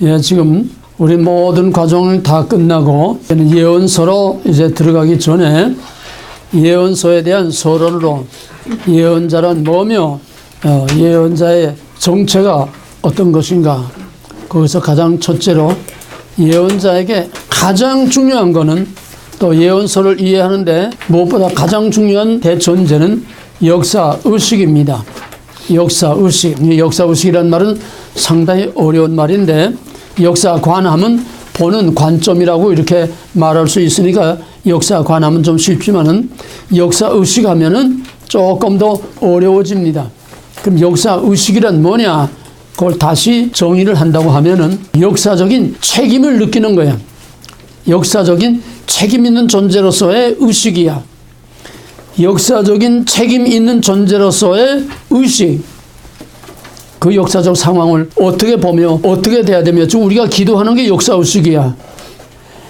예, 지금 우리 모든 과정이 다 끝나고 예언서로 이제 들어가기 전에 예언서에 대한 서론으로 예언자란 뭐며 예언자의 정체가 어떤 것인가, 거기서 가장 첫째로 예언자에게 가장 중요한 거는, 또 예언서를 이해하는데 무엇보다 가장 중요한 대전제는 역사의식입니다. 역사의식. 역사의식이라는 말은 상당히 어려운 말인데, 역사관함은 보는 관점이라고 이렇게 말할 수 있으니까 역사관함은 좀 쉽지만은 역사의식하면은 조금 더 어려워집니다. 그럼 역사의식이란 뭐냐? 그걸 다시 정의를 한다고 하면은 역사적인 책임을 느끼는 거야. 역사적인 책임 있는 존재로서의 의식이야. 역사적인 책임 있는 존재로서의 의식. 그 역사적 상황을 어떻게 보며 어떻게 돼야 되며, 지금 우리가 기도하는 게 역사의식이야.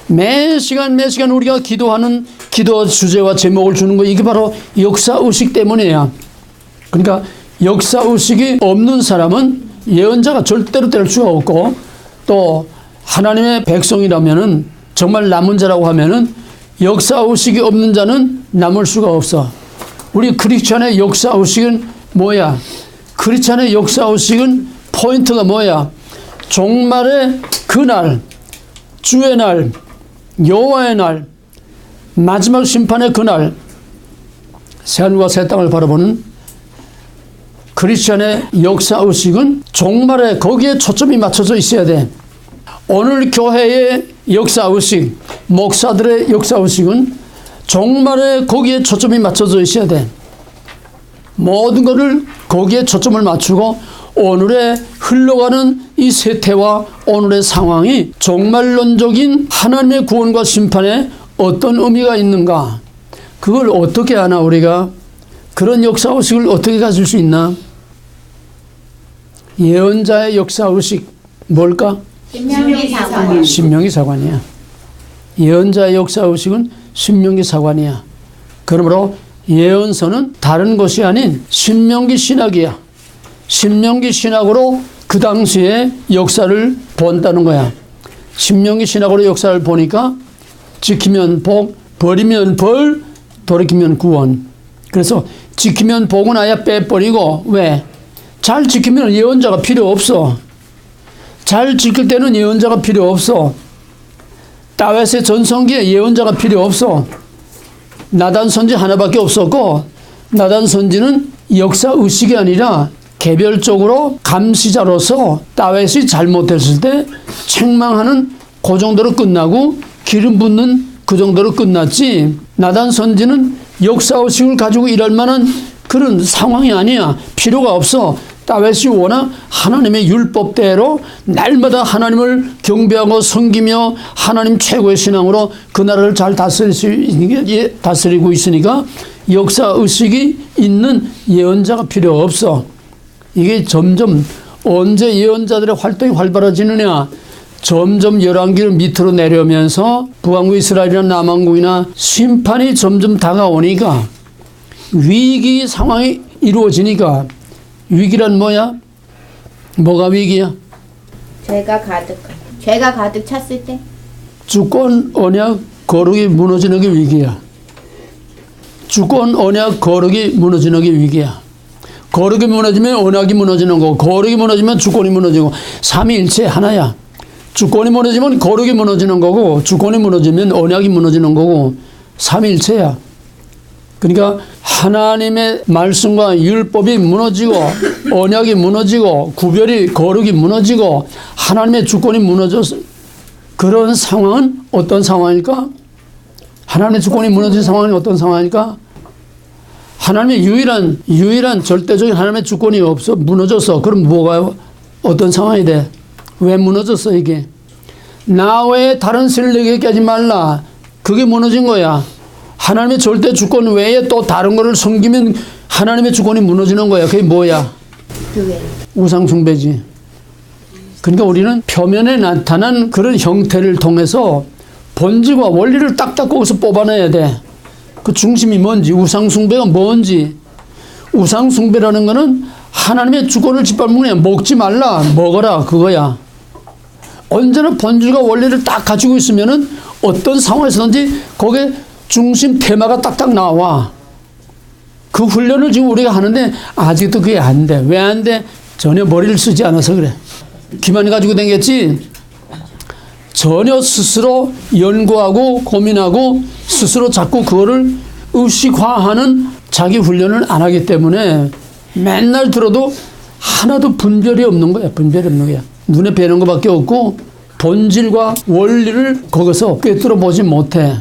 매 시간 우리가 기도하는 기도 주제와 제목을 주는 거, 이게 바로 역사의식 때문이야. 그러니까 역사의식이 없는 사람은 예언자가 절대로 될 수가 없고, 또 하나님의 백성이라면은 정말 남은 자라고 하면은 역사의식이 없는 자는 남을 수가 없어. 우리 크리스찬의 역사의식은 뭐야? 크리스찬의 역사의식은 포인트가 뭐야? 종말의 그날, 주의 날, 여호와의 날, 마지막 심판의 그날, 새하늘과 새 땅을 바라보는 크리스찬의 역사의식은 종말에 거기에 초점이 맞춰져 있어야 돼. 오늘 교회의 역사의식, 목사들의 역사의식은 종말에 거기에 초점이 맞춰져 있어야 돼. 모든 것을 거기에 초점을 맞추고 오늘의 흘러가는 이 세태와 오늘의 상황이 종말론적인 하나님의 구원과 심판에 어떤 의미가 있는가, 그걸 어떻게 하나, 우리가 그런 역사의식을 어떻게 가질 수 있나? 예언자의 역사의식 뭘까? 신명기 사관이야. 예언자의 역사의식은 신명기 사관이야. 그러므로 예언서는 다른 것이 아닌 신명기 신학이야. 신명기 신학으로 그 당시의 역사를 본다는 거야. 신명기 신학으로 역사를 보니까 지키면 복, 버리면 벌, 돌이키면 구원. 그래서 지키면 복은 아예 빼버리고, 왜? 잘 지키면 예언자가 필요 없어. 잘 지킬 때는 예언자가 필요 없어. 다윗의 전성기에 예언자가 필요 없어. 나단 선지 하나밖에 없었고, 나단 선지는 역사의식이 아니라 개별적으로 감시자로서 다윗이 잘못했을 때 책망하는 그 정도로 끝나고 기름 붓는 그 정도로 끝났지, 나단 선지는 역사의식을 가지고 일할 만한 그런 상황이 아니야. 필요가 없어. 다윗이 워낙 하나님의 율법대로 날마다 하나님을 경배하고 섬기며 하나님 최고의 신앙으로 그 나라를 잘 다스리고 있으니까 역사의식이 있는 예언자가 필요 없어. 이게 점점 언제 예언자들의 활동이 활발해지느냐, 점점 열왕기를 밑으로 내려오면서 북왕국 이스라엘이나 남왕국이나 심판이 점점 다가오니까, 위기 상황이 이루어지니까. 위기란 뭐야? 뭐가 위기야? 죄가 가득 찼을 때, 주권, 언약, 거룩이 무너지는 게 위기야. 주권, 언약, 거룩이 무너지는 게 위기야. 거룩이 무너지면 언약이 무너지는 거고, 거룩이 무너지면 주권이 무너지고, 삼위일체 하나야. 주권이 무너지면 거룩이 무너지는 거고, 주권이 무너지면 언약이 무너지는 거고, 삼위일체야. 그러니까 하나님의 말씀과 율법이 무너지고, 언약이 무너지고, 구별이, 거룩이 무너지고, 하나님의 주권이 무너져서, 그런 상황은 어떤 상황일까? 하나님의 주권이 무너진 상황이 어떤 상황일까? 하나님의 유일한 절대적인 하나님의 주권이 없어, 무너졌어. 그럼 뭐가, 어떤 상황이 돼? 왜 무너졌어, 이게? 나 외에 다른 신을 내게 하지 말라. 그게 무너진 거야. 하나님의 절대 주권 외에 또 다른 거를 섬기면 하나님의 주권이 무너지는 거야. 그게 뭐야? 우상 숭배지. 그러니까 우리는 표면에 나타난 그런 형태를 통해서 본질과 원리를 딱딱 거기서 뽑아내야 돼. 그 중심이 뭔지, 우상 숭배가 뭔지. 우상 숭배라는 거는 하나님의 주권을 짓밟는 거야. 먹지 말라, 먹어라, 그거야. 언제나 본질과 원리를 딱 가지고 있으면은 어떤 상황에서든지 거기에 중심 테마가 딱딱 나와. 그 훈련을 지금 우리가 하는데 아직도 그게 안 돼. 왜 안 돼? 전혀 머리를 쓰지 않아서 그래. 귀만 가지고 댕겼지 전혀 스스로 연구하고 고민하고 스스로 자꾸 그거를 의식화하는 자기 훈련을 안 하기 때문에 맨날 들어도 하나도 분별이 없는 거야. 분별이 없는 거야. 눈에 뵈는 것밖에 없고 본질과 원리를 거기서 꿰뚫어 보지 못해.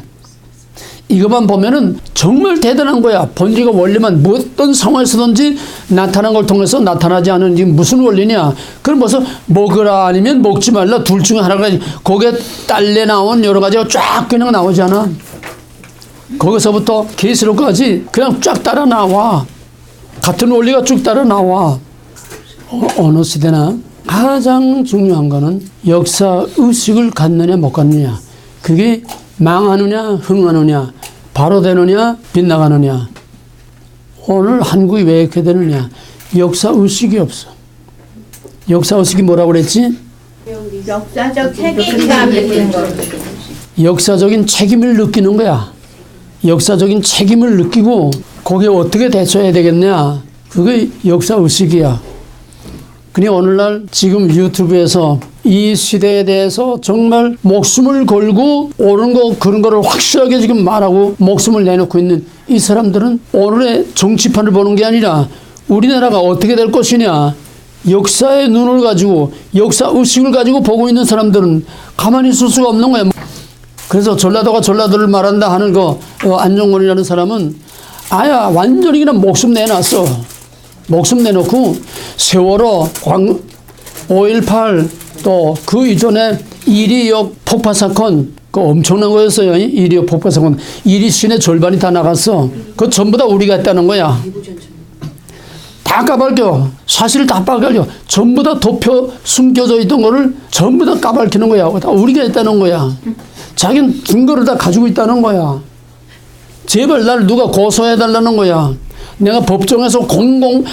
이것만 보면은 정말 대단한 거야. 본질과 원리만 어떤 상황에서든지 나타난 걸 통해서 나타나지 않은 게 무슨 원리냐. 그럼 벌써 먹으라 아니면 먹지 말라 둘 중에 하나가 거기에 딸려 나온 여러 가지가 쫙 그냥 나오잖아. 거기서부터 계시록까지 그냥 쫙 따라 나와. 같은 원리가 쭉 따라 나와. 어느 시대나 가장 중요한 거는 역사 의식을 갖느냐 못 갖느냐. 그게 망하느냐 흥하느냐 바로 되느냐 빗나가느냐. 오늘 한국이 왜 이렇게 되느냐. 역사 의식이 없어. 역사 의식이 뭐라고 그랬지? 역사적 책임감을 느끼는 거. 역사적인 책임을 느끼는 거야. 역사적인 책임을 느끼고 거기에 어떻게 대처해야 되겠냐. 그게 역사 의식이야. 그니 오늘날 지금 유튜브에서 이 시대에 대해서 정말 목숨을 걸고 옳은 거 그런 거를 확실하게 지금 말하고 목숨을 내놓고 있는 이 사람들은 오늘의 정치판을 보는 게 아니라 우리나라가 어떻게 될 것이냐. 역사의 눈을 가지고 역사 의식을 가지고 보고 있는 사람들은 가만히 있을 수가 없는 거야. 그래서 전라도가 전라도를 말한다 하는 거 안정권이라는 사람은 아야 완전히 그냥 목숨 내놨어. 목숨 내놓고 세월호 5.18 또 그 이전에 이리역 폭파 사건 그 엄청난 거였어요. 이리역 폭파 사건 이리 시내 절반이 다 나갔어. 그거 전부 다 우리가 했다는 거야. 다 까발겨. 사실을 다 까발겨. 전부 다 덮여 숨겨져 있던 거를 전부 다 까발키는 거야. 다 우리가 했다는 거야. 자기는 증거를 다 가지고 있다는 거야. 제발 날 누가 고소해달라는 거야. 내가 법정에서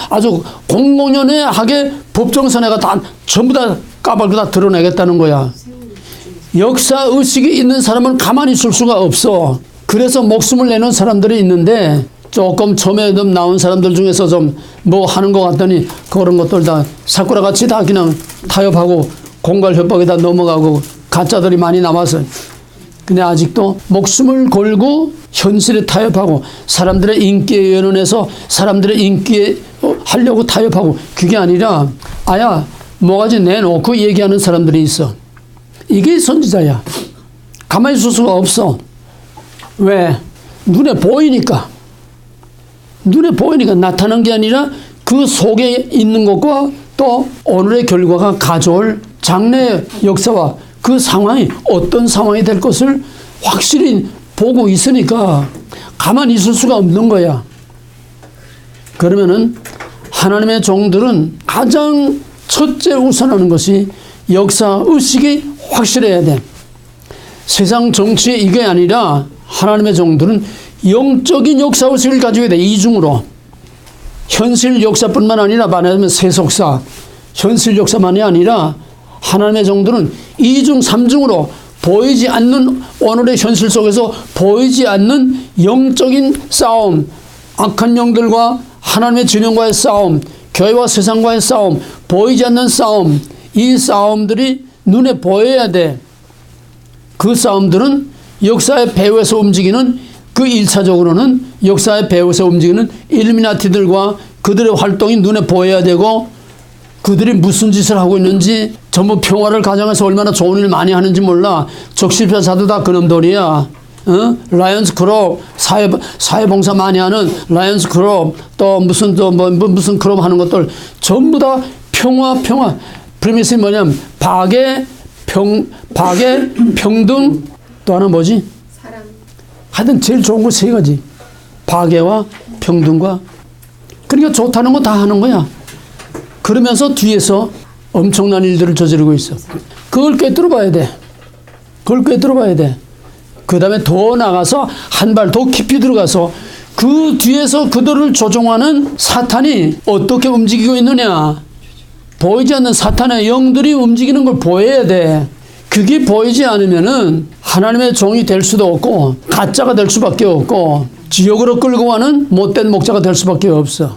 아주 공공연하게 법정에서 내가 다 전부 다 까발고 다 드러내겠다는 거야. 역사 의식이 있는 사람은 가만히 있을 수가 없어. 그래서 목숨을 내는 사람들이 있는데 조금 처음에 좀 나온 사람들 중에서 좀 뭐 하는 것 같더니 그런 것들 다 사쿠라 같이 다 그냥 타협하고 공갈 협박에다 넘어가고 가짜들이 많이 남아서. 근데 아직도 목숨을 걸고 현실에 타협하고 사람들의 인기에 연연해서 사람들의 인기에 하려고 타협하고 그게 아니라 아야 뭐가지 내놓고 얘기하는 사람들이 있어. 이게 선지자야. 가만히 있을 수가 없어. 왜? 눈에 보이니까. 눈에 보이니까 나타난 게 아니라 그 속에 있는 것과 또 오늘의 결과가 가져올 장래의 역사와 그 상황이 어떤 상황이 될 것을 확실히 보고 있으니까 가만히 있을 수가 없는 거야. 그러면은 하나님의 종들은 가장 첫째 우선하는 것이 역사 의식이 확실해야 돼. 세상 정치에 이게 아니라 하나님의 종들은 영적인 역사 의식을 가지고 있다. 이중으로. 현실 역사뿐만 아니라 말하자면 세속사, 현실 역사만이 아니라 하나님의 종들은 이중, 삼중으로 보이지 않는 오늘의 현실 속에서 보이지 않는 영적인 싸움, 악한 영들과 하나님의 진영과의 싸움, 교회와 세상과의 싸움, 보이지 않는 싸움, 이 싸움들이 눈에 보여야 돼. 그 싸움들은 역사의 배후에서 움직이는 그 1차적으로는 역사의 배후에서 움직이는 일루미나티들과 그들의 활동이 눈에 보여야 되고 그들이 무슨 짓을 하고 있는지 전부 평화를 가정해서 얼마나 좋은 일 많이 하는지 몰라. 적실표사도 다 그놈들이야. 라이언스 클럽 사회봉사 많이 하는 라이언스 클럽 또 무슨 무슨 클럽 하는 것들 전부 다 평화 프리미스 뭐냐면 박애 평등 또 하나 뭐지? 사랑. 하여튼 제일 좋은 거 세 가지. 박애와 평등과 그러니까 좋다는 거 다 하는 거야. 그러면서 뒤에서 엄청난 일들을 저지르고 있어. 그걸 꿰뚫어 봐야 돼. 그걸 꿰뚫어 봐야 돼. 그 다음에 더 나가서 한 발 더 깊이 들어가서 그 뒤에서 그들을 조종하는 사탄이 어떻게 움직이고 있느냐. 보이지 않는 사탄의 영들이 움직이는 걸 보여야 돼. 그게 보이지 않으면은 하나님의 종이 될 수도 없고 가짜가 될 수밖에 없고 지옥으로 끌고 가는 못된 목자가 될 수밖에 없어.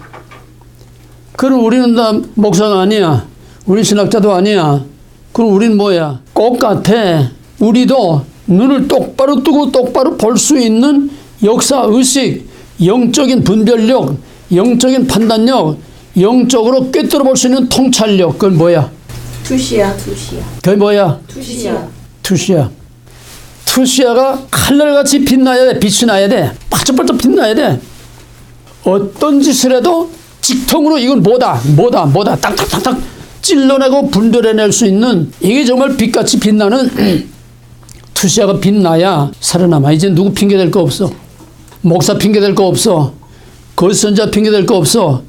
그럼 우리는 다 목사가 아니야. 우리 신학자도 아니야. 그럼 우리는 뭐야? 똑같아. 우리도 눈을 똑바로 뜨고 똑바로 볼 수 있는 역사의식, 영적인 분별력, 영적인 판단력, 영적으로 꿰뚫어 볼 수 있는 통찰력. 그건 뭐야? 투시야. 그게 뭐야? 투시야. 투시야가 칼날같이 빛나야 돼. 빛이 나야 돼. 반짝반짝 빛나야 돼. 어떤 짓을 해도 직통으로 이건 뭐다. 딱딱딱딱 찔러내고 분별해낼 수 있는 이게 정말 빛같이 빛나는 투시야가 빛나야 살아남아. 이제 누구 핑계댈 거 없어. 목사 핑계댈 거 없어. 거짓선자 핑계댈 거 없어.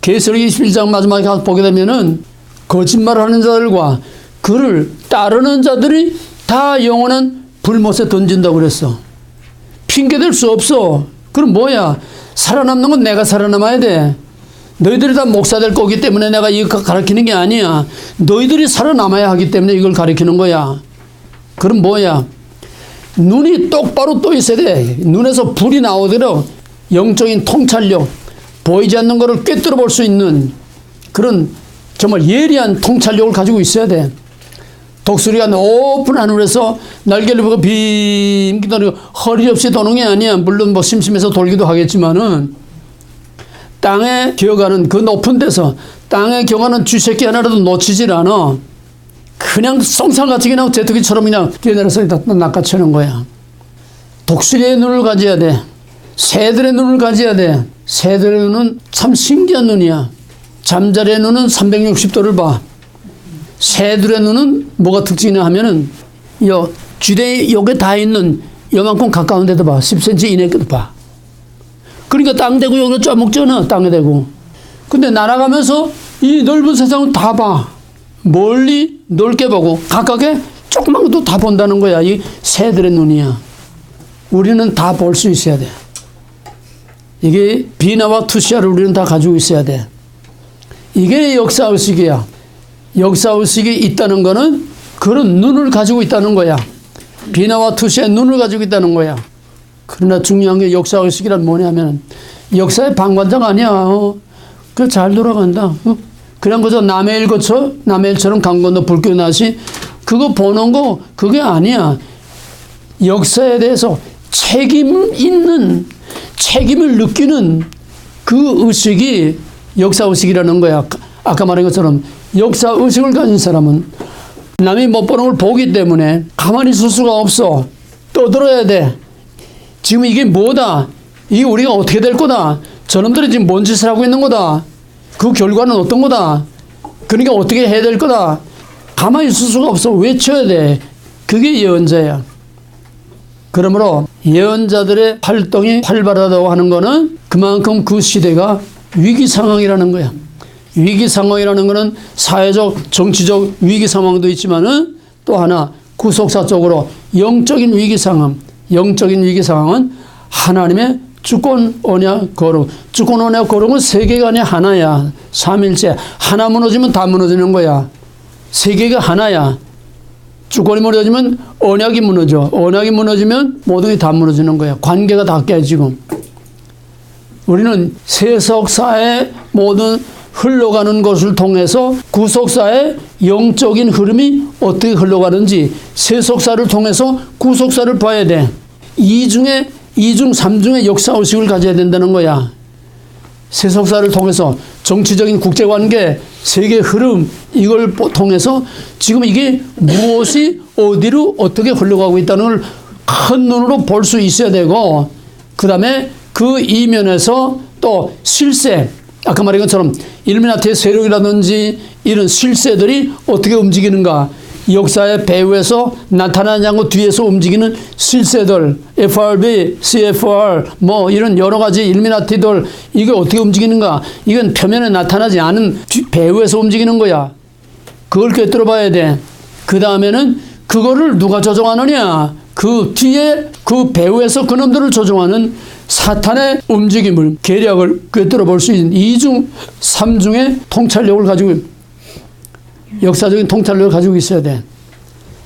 계시록 21장 마지막에 가서 보게 되면은 거짓말하는 자들과 그를 따르는 자들이 다 영원한 불못에 던진다고 그랬어. 핑계댈 수 없어. 그럼 뭐야? 살아남는 건 내가 살아남아야 돼. 너희들이 다 목사 될 거기 때문에 내가 이거 가르치는 게 아니야. 너희들이 살아남아야 하기 때문에 이걸 가르치는 거야. 그럼 뭐야? 눈이 똑바로 떠 있어야 돼. 눈에서 불이 나오도록 영적인 통찰력, 보이지 않는 것을 꿰뚫어 볼 수 있는 그런 정말 예리한 통찰력을 가지고 있어야 돼. 독수리가 높은 하늘에서 날개를 보고 빙 도는 허리 없이 도는 게 아니야. 물론 뭐 심심해서 돌기도 하겠지만은 땅에 기어가는 그 높은 데서 땅에 기어가는 쥐새끼 하나라도 놓치질 않아. 그냥 성상같이 그냥 제트기처럼 그냥 뛰어내려서 낚아채는 거야. 독수리의 눈을 가져야 돼. 새들의 눈을 가져야 돼. 새들의 눈은 참 신기한 눈이야. 잠자리의 눈은 360도를 봐. 새들의 눈은 뭐가 특징이냐 하면은 쥐대 여기 다 있는 요만큼 가까운 데도 봐. 10cm 이내도 봐. 그러니까 땅 대고 여기로 쪄먹잖아. 땅에 대고. 근데 날아가면서 이 넓은 세상을 다 봐. 멀리 넓게 보고 가깝게 조그만 것도 다 본다는 거야. 이 새들의 눈이야. 우리는 다 볼 수 있어야 돼. 이게 비나와 투시야를 우리는 다 가지고 있어야 돼. 이게 역사의식이야. 역사의식이 있다는 거는 그런 눈을 가지고 있다는 거야. 비나와 투시야의 눈을 가지고 있다는 거야. 그러나 중요한 게 역사의식이란 뭐냐면 역사의 방관자가 아니야. 그래 잘 돌아간다. 그냥 그저 남의 일처럼 강 건너 불교 나시 그거 보는 거 그게 아니야. 역사에 대해서 책임을 느끼는 그 의식이 역사의식이라는 거야. 아까 말한 것처럼 역사의식을 가진 사람은 남이 못 보는 걸 보기 때문에 가만히 있을 수가 없어. 떠들어야 돼. 지금 이게 뭐다? 이게 우리가 어떻게 될 거다? 저놈들이 지금 뭔 짓을 하고 있는 거다? 그 결과는 어떤 거다? 그러니까 어떻게 해야 될 거다? 가만히 있을 수가 없어. 외쳐야 돼. 그게 예언자야. 그러므로 예언자들의 활동이 활발하다고 하는 거는 그만큼 그 시대가 위기 상황이라는 거야. 위기 상황이라는 거는 사회적, 정치적 위기 상황도 있지만은 또 하나 구속사적으로 영적인 위기 상황. 영적인 위기 상황은 하나님의 주권, 언약, 거룩. 주권, 언약, 거룩은 세 개가 아니라 하나야. 삼일체. 하나 무너지면 다 무너지는 거야. 세 개가 하나야. 주권이 무너지면 언약이 무너져. 언약이 무너지면 모든 게 다 무너지는 거야. 관계가 다 깨지고. 우리는 세속사의 모든 흘러가는 것을 통해서 구속사의 영적인 흐름이 어떻게 흘러가는지 세속사를 통해서 구속사를 봐야 돼. 이중 삼중의 역사의식을 가져야 된다는 거야. 세속사를 통해서 정치적인 국제관계, 세계 흐름 이걸 통해서 지금 이게 무엇이 어디로 어떻게 흘러가고 있다는 걸 큰 눈으로 볼 수 있어야 되고 그 다음에 그 이면에서 또 실세 아까 말한 것처럼 일루미나티의 세력이라든지 이런 실세들이 어떻게 움직이는가 역사의 배후에서 나타나지 않고 뒤에서 움직이는 실세들 FRB, CFR 뭐 이런 여러 가지 일루미나티들 이게 어떻게 움직이는가 이건 표면에 나타나지 않은 배후에서 움직이는 거야. 그걸 꿰뚫어 봐야 돼. 그 다음에는 그거를 누가 조종하느냐 그 뒤에 그 배후에서 그놈들을 조종하는 사탄의 움직임을 계략을 꿰뚫어 볼 수 있는 이중 삼중의 통찰력을 가지고 역사적인 통찰력을 가지고 있어야 돼.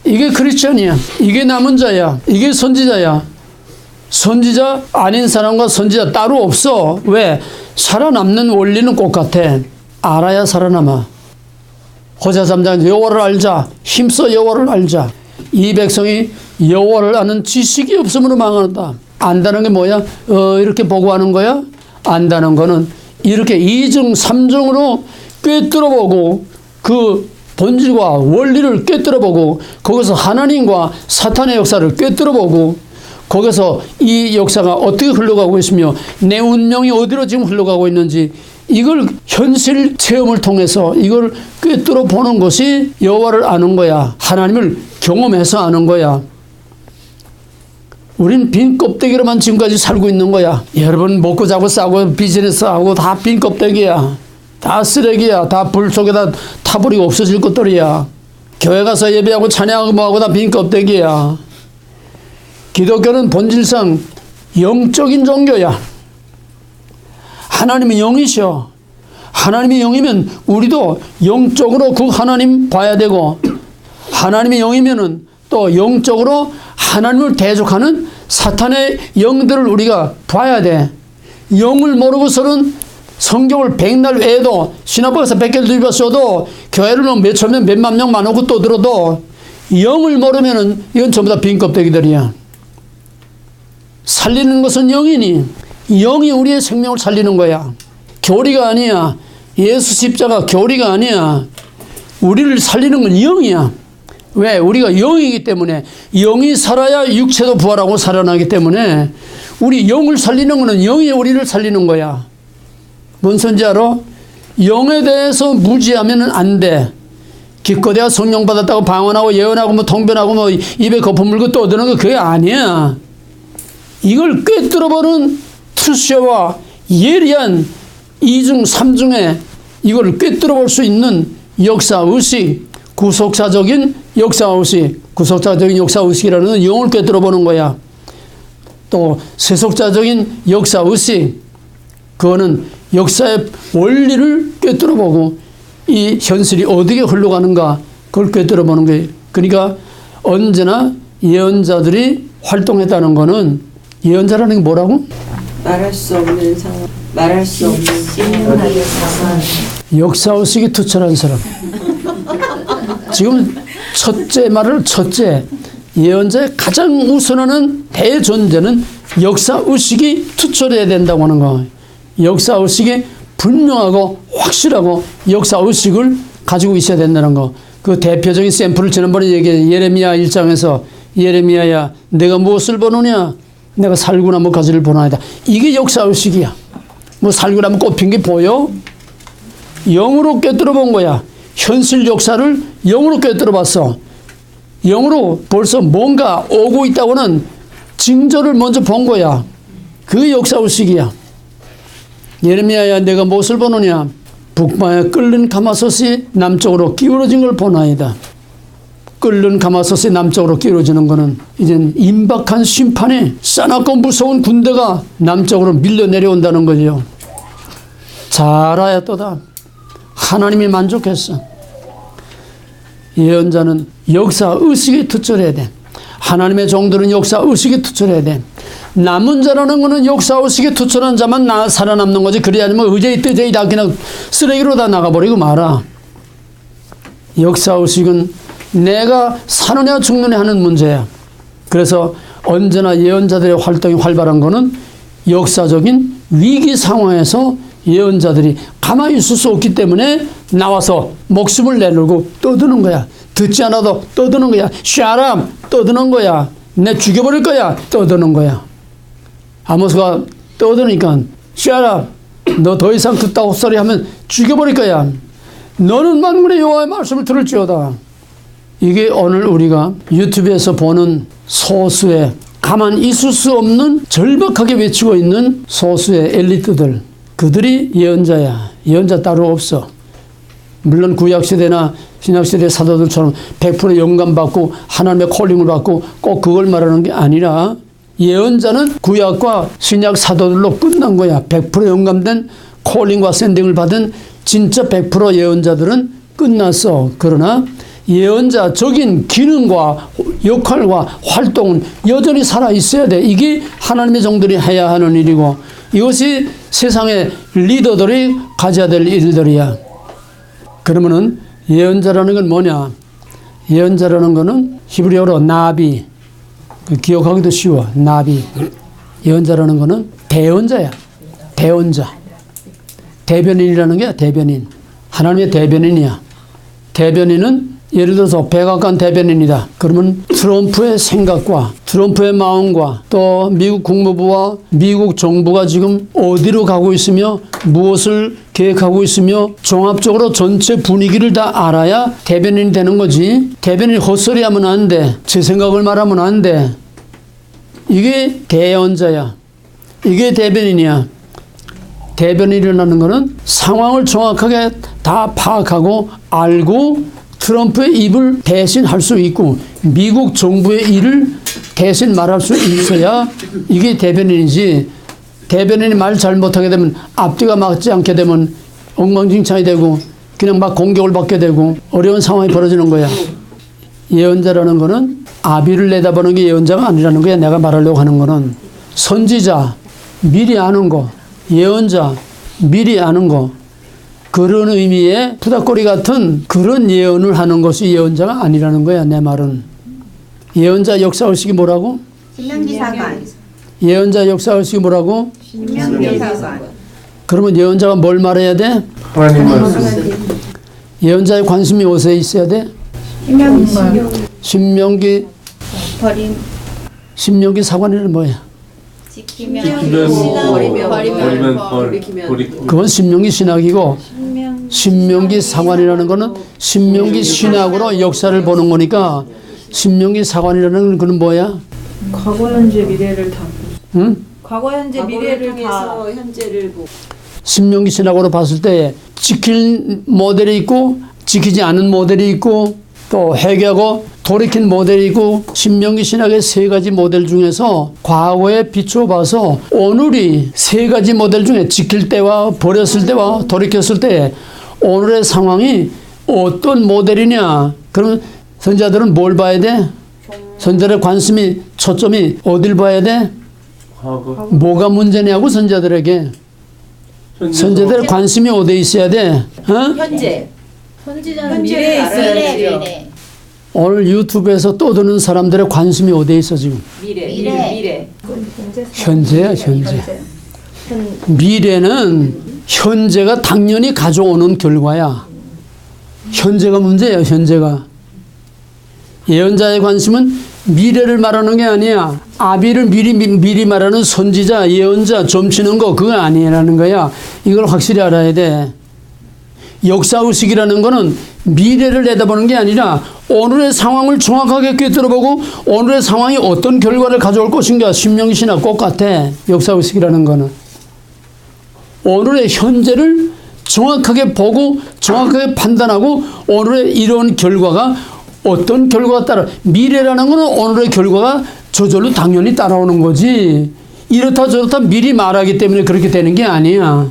이게 크리스천이야. 이게 남은 자야. 이게 선지자야. 선지자 아닌 사람과 선지자 따로 없어. 왜? 살아남는 원리는 똑같아. 알아야 살아남아. 호세아 3장 여호와를 알자. 힘써 여호와를 알자. 이 백성이 여호와를 아는 지식이 없으므로 망한다. 안다는 게 뭐야? 이렇게 보고 하는 거야? 안다는 거는 이렇게 2중 3중으로 꿰뚫어보고 그 본질과 원리를 꿰뚫어보고 거기서 하나님과 사탄의 역사를 꿰뚫어보고 거기서 이 역사가 어떻게 흘러가고 있으며 내 운명이 어디로 지금 흘러가고 있는지 이걸 현실 체험을 통해서 이걸 꿰뚫어 보는 것이 여호와를 아는 거야. 하나님을 경험해서 아는 거야. 우린 빈 껍데기로만 지금까지 살고 있는 거야. 여러분 먹고 자고 싸고 비즈니스하고 다 빈 껍데기야. 다 쓰레기야. 다 불 속에다 타버리고 없어질 것들이야. 교회 가서 예배하고 찬양하고 뭐하고 다 빈 껍데기야. 기독교는 본질상 영적인 종교야. 하나님은 영이셔. 하나님이 영이면 우리도 영적으로 그 하나님 봐야 되고 하나님이 영이면은 또 영적으로 하나님을 대적하는 사탄의 영들을 우리가 봐야 돼. 영을 모르고서는 성경을 백날 외에도 신학부에서 100개를 뒤집어써도 교회를 몇천 명, 몇만 명 많고 또 들어도 영을 모르면은 이건 전부 다 빈 껍데기들이야. 살리는 것은 영이니 영이 우리의 생명을 살리는 거야. 교리가 아니야. 예수 십자가 교리가 아니야. 우리를 살리는 건 영이야. 왜? 우리가 영이기 때문에 영이 살아야 육체도 부활하고 살아나기 때문에 우리 영을 살리는 것은 영이 우리를 살리는 거야. 뭔 소리인지 알아? 영에 대해서 무지하면 안 돼. 기껏해야 성령 받았다고 방언하고 예언하고 뭐 통변하고 뭐 입에 거품 물고 떠드는 거 그게 아니야. 이걸 꿰뚫어보는 투시와 예리한 2중 3중에 이걸 꿰뚫어볼 수 있는 역사의식, 구속사적인 역사의식, 구속사적인 역사의식이라는 건 영을 꿰뚫어보는 거야. 또 세속자적인 역사의식, 그거는 역사의 원리를 꿰뚫어보고 이 현실이 어떻게 흘러가는가 그걸 꿰뚫어보는 거예요. 그러니까 언제나 예언자들이 활동했다는 거는 예언자라는 게 뭐라고? 말할 수 없는 상황, 말할 수 없는 상황. 역사의식이 투철한 사람. 지금 첫째 예언자의 가장 우선하는 대존재는 역사의식이 투철해야 된다고 하는 거. 역사의식이 분명하고 확실하고 역사의식을 가지고 있어야 된다는 거. 그 대표적인 샘플을 지난번에 얘기해 예레미야 1장에서 예레미야야 내가 무엇을 보느냐? 내가 살구나무 가지를 보나이다. 이게 역사의식이야. 뭐 살구나무 꼽힌 게 보여? 영으로 꿰뚫어 본 거야. 현실 역사를 영으로 꿰뚫어 봤어. 영으로 벌써 뭔가 오고 있다고는 징조를 먼저 본 거야. 그게 역사의식이야. 예레미야야 내가 무엇을 보느냐? 북방에 끓는 가마솥이 남쪽으로 기울어진 걸 보나이다. 끓는 가마솥이 남쪽으로 기울어지는 거는 이젠 임박한 심판이 싸납고 무서운 군대가 남쪽으로 밀려 내려온다는 거죠. 잘 알아야 또다. 하나님이 만족했어. 예언자는 역사의식이 투철해야 돼. 하나님의 종들은 역사의식이 투철해야 돼. 남은 자라는 거는 역사의식이 투철한 자만 살아남는 거지. 그래야 아니면 의제이 뜨제이 다 그냥 쓰레기로 다 나가버리고 말아. 역사의식은 내가 사느냐 죽느냐 하는 문제야. 그래서 언제나 예언자들의 활동이 활발한 거는 역사적인 위기 상황에서 예언자들이 가만히 있을 수 없기 때문에 나와서 목숨을 내놓고 떠드는 거야. 듣지 않아도 떠드는 거야. 샤람 떠드는 거야. 내 죽여버릴 거야. 떠드는 거야. 아모스가 떠드니까 샤람 너 더 이상 듣다고 헛소리 하면 죽여버릴 거야. 너는 만군의 여호와의 말씀을 들을지어다. 이게 오늘 우리가 유튜브에서 보는 소수의 가만히 있을 수 없는 절박하게 외치고 있는 소수의 엘리트들, 그들이 예언자야. 예언자 따로 없어. 물론 구약시대나 신약시대 사도들처럼 100% 영감받고 하나님의 콜링을 받고 꼭 그걸 말하는 게 아니라 예언자는 구약과 신약 사도들로 끝난 거야. 100% 영감된 콜링과 샌딩을 받은 진짜 100% 예언자들은 끝났어. 그러나 예언자적인 기능과 역할과 활동은 여전히 살아 있어야 돼. 이게 하나님의 종들이 해야 하는 일이고, 이것이 세상의 리더들이 가져야 될 일들이야. 그러면은 예언자라는 건 뭐냐? 예언자라는 거는 히브리어로 나비, 기억하기도 쉬워. 나비. 예언자라는 거는 대언자야. 대언자. 대변인이라는 게 대변인. 하나님의 대변인이야. 대변인은 예를 들어서 백악관 대변인이다. 그러면 트럼프의 생각과 트럼프의 마음과 또 미국 국무부와 미국 정부가 지금 어디로 가고 있으며 무엇을 계획하고 있으며 종합적으로 전체 분위기를 다 알아야 대변인이 되는 거지. 대변인이 헛소리 하면 안 돼. 제 생각을 말하면 안 돼. 이게 대언자야. 이게 대변인이야. 대변인이라는 거는 상황을 정확하게 다 파악하고 알고 트럼프의 입을 대신 할 수 있고 미국 정부의 일을 대신 말할 수 있어야 이게 대변인이지. 대변인이 말 잘못하게 되면 앞뒤가 맞지 않게 되면 엉망진창이 되고 그냥 막 공격을 받게 되고 어려운 상황이 벌어지는 거야. 예언자라는 거는 아비를 내다보는 게 예언자가 아니라는 거야. 내가 말하려고 하는 거는 선지자, 미리 아는 거, 예언자, 미리 아는 거, 그런 의미의 푸다꼬리 같은 그런 예언을 하는 것이 예언자가 아니라는 거야. 내 말은. 예언자 역사의식이 뭐라고? 신명기사관. 예언자 역사의식이 뭐라고? 신명기사관. 그러면 예언자가 뭘 말해야 돼? 하나님 말씀. 예언자의 관심이 어디에 있어야 돼? 신명기. 버림. 신명기 사관이는 뭐야? 지키면 버리면 그건 신명기 신학이고 신명기 사관이라는 거는 신명기 신학으로 역사를 보는 거니까 신명기 사관이라는 거는 뭐야? 과거 현재 미래를 다 응? 과거 현재 미래를 다 통해서 현재를 보고 신명기 신학으로 봤을 때 지킬 모델이 있고 지키지 않은 모델이 있고 또 회개하고 돌이킨 모델이 있고 신명기 신학의 세 가지 모델 중에서 과거에 비춰봐서 오늘이 세 가지 모델 중에 지킬 때와 버렸을 때와 돌이켰을 때 오늘의 상황이 어떤 모델이냐. 그러면 선자들은 뭘 봐야 돼? 선자들의 관심이 초점이 어딜 봐야 돼? 과거. 뭐가 문제냐고 선자들에게. 선자들의 관심이 어디에 있어야 돼? 어? 현재 선지자는 현재를 미래에 알아야 있어야지. 돼요. 오늘 유튜브에서 떠드는 사람들의 관심이 어디에 있어 지금? 미래. 현재야, 현재. 미래는 현재가 당연히 가져오는 결과야. 현재가 문제야, 현재가. 예언자의 관심은 미래를 말하는 게 아니야. 아비를 미리 말하는 선지자, 예언자, 점치는 거 그거 아니라는 거야. 이걸 확실히 알아야 돼. 역사의식이라는 거는 미래를 내다보는 게 아니라 오늘의 상황을 정확하게 꿰뚫어보고 오늘의 상황이 어떤 결과를 가져올 것인가. 신명기시나 똑같아. 역사의식이라는 거는. 오늘의 현재를 정확하게 보고 정확하게 판단하고 오늘의 이런 결과가 어떤 결과가 따라 미래라는 거는 오늘의 결과가 저절로 당연히 따라오는 거지. 이렇다 저렇다 미리 말하기 때문에 그렇게 되는 게 아니야.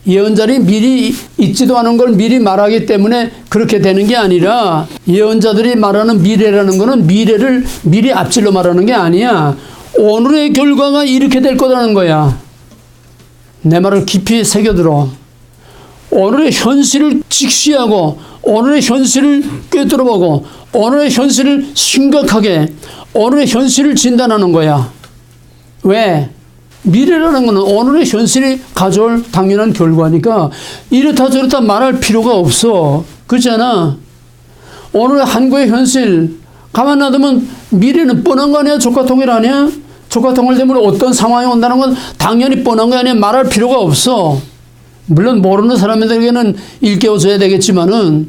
예언자들이 미리 있지도 않은 걸 미리 말하기 때문에 그렇게 되는 게 아니라 예언자들이 말하는 미래라는 거는 미래를 미리 앞질러 말하는 게 아니야. 오늘의 결과가 이렇게 될 거라는 거야. 내 말을 깊이 새겨들어. 오늘의 현실을 직시하고 오늘의 현실을 꿰뚫어보고 오늘의 현실을 심각하게 오늘의 현실을 진단하는 거야. 왜? 미래라는 것은 오늘의 현실이 가져올 당연한 결과니까 이렇다 저렇다 말할 필요가 없어. 그렇잖아. 오늘의 한국의 현실 가만 놔두면 미래는 뻔한 거 아니야? 조카통일 아니야? 조카통일 되면 어떤 상황이 온다는 건 당연히 뻔한 거 아니야? 말할 필요가 없어. 물론 모르는 사람들에게는 일깨워줘야 되겠지만은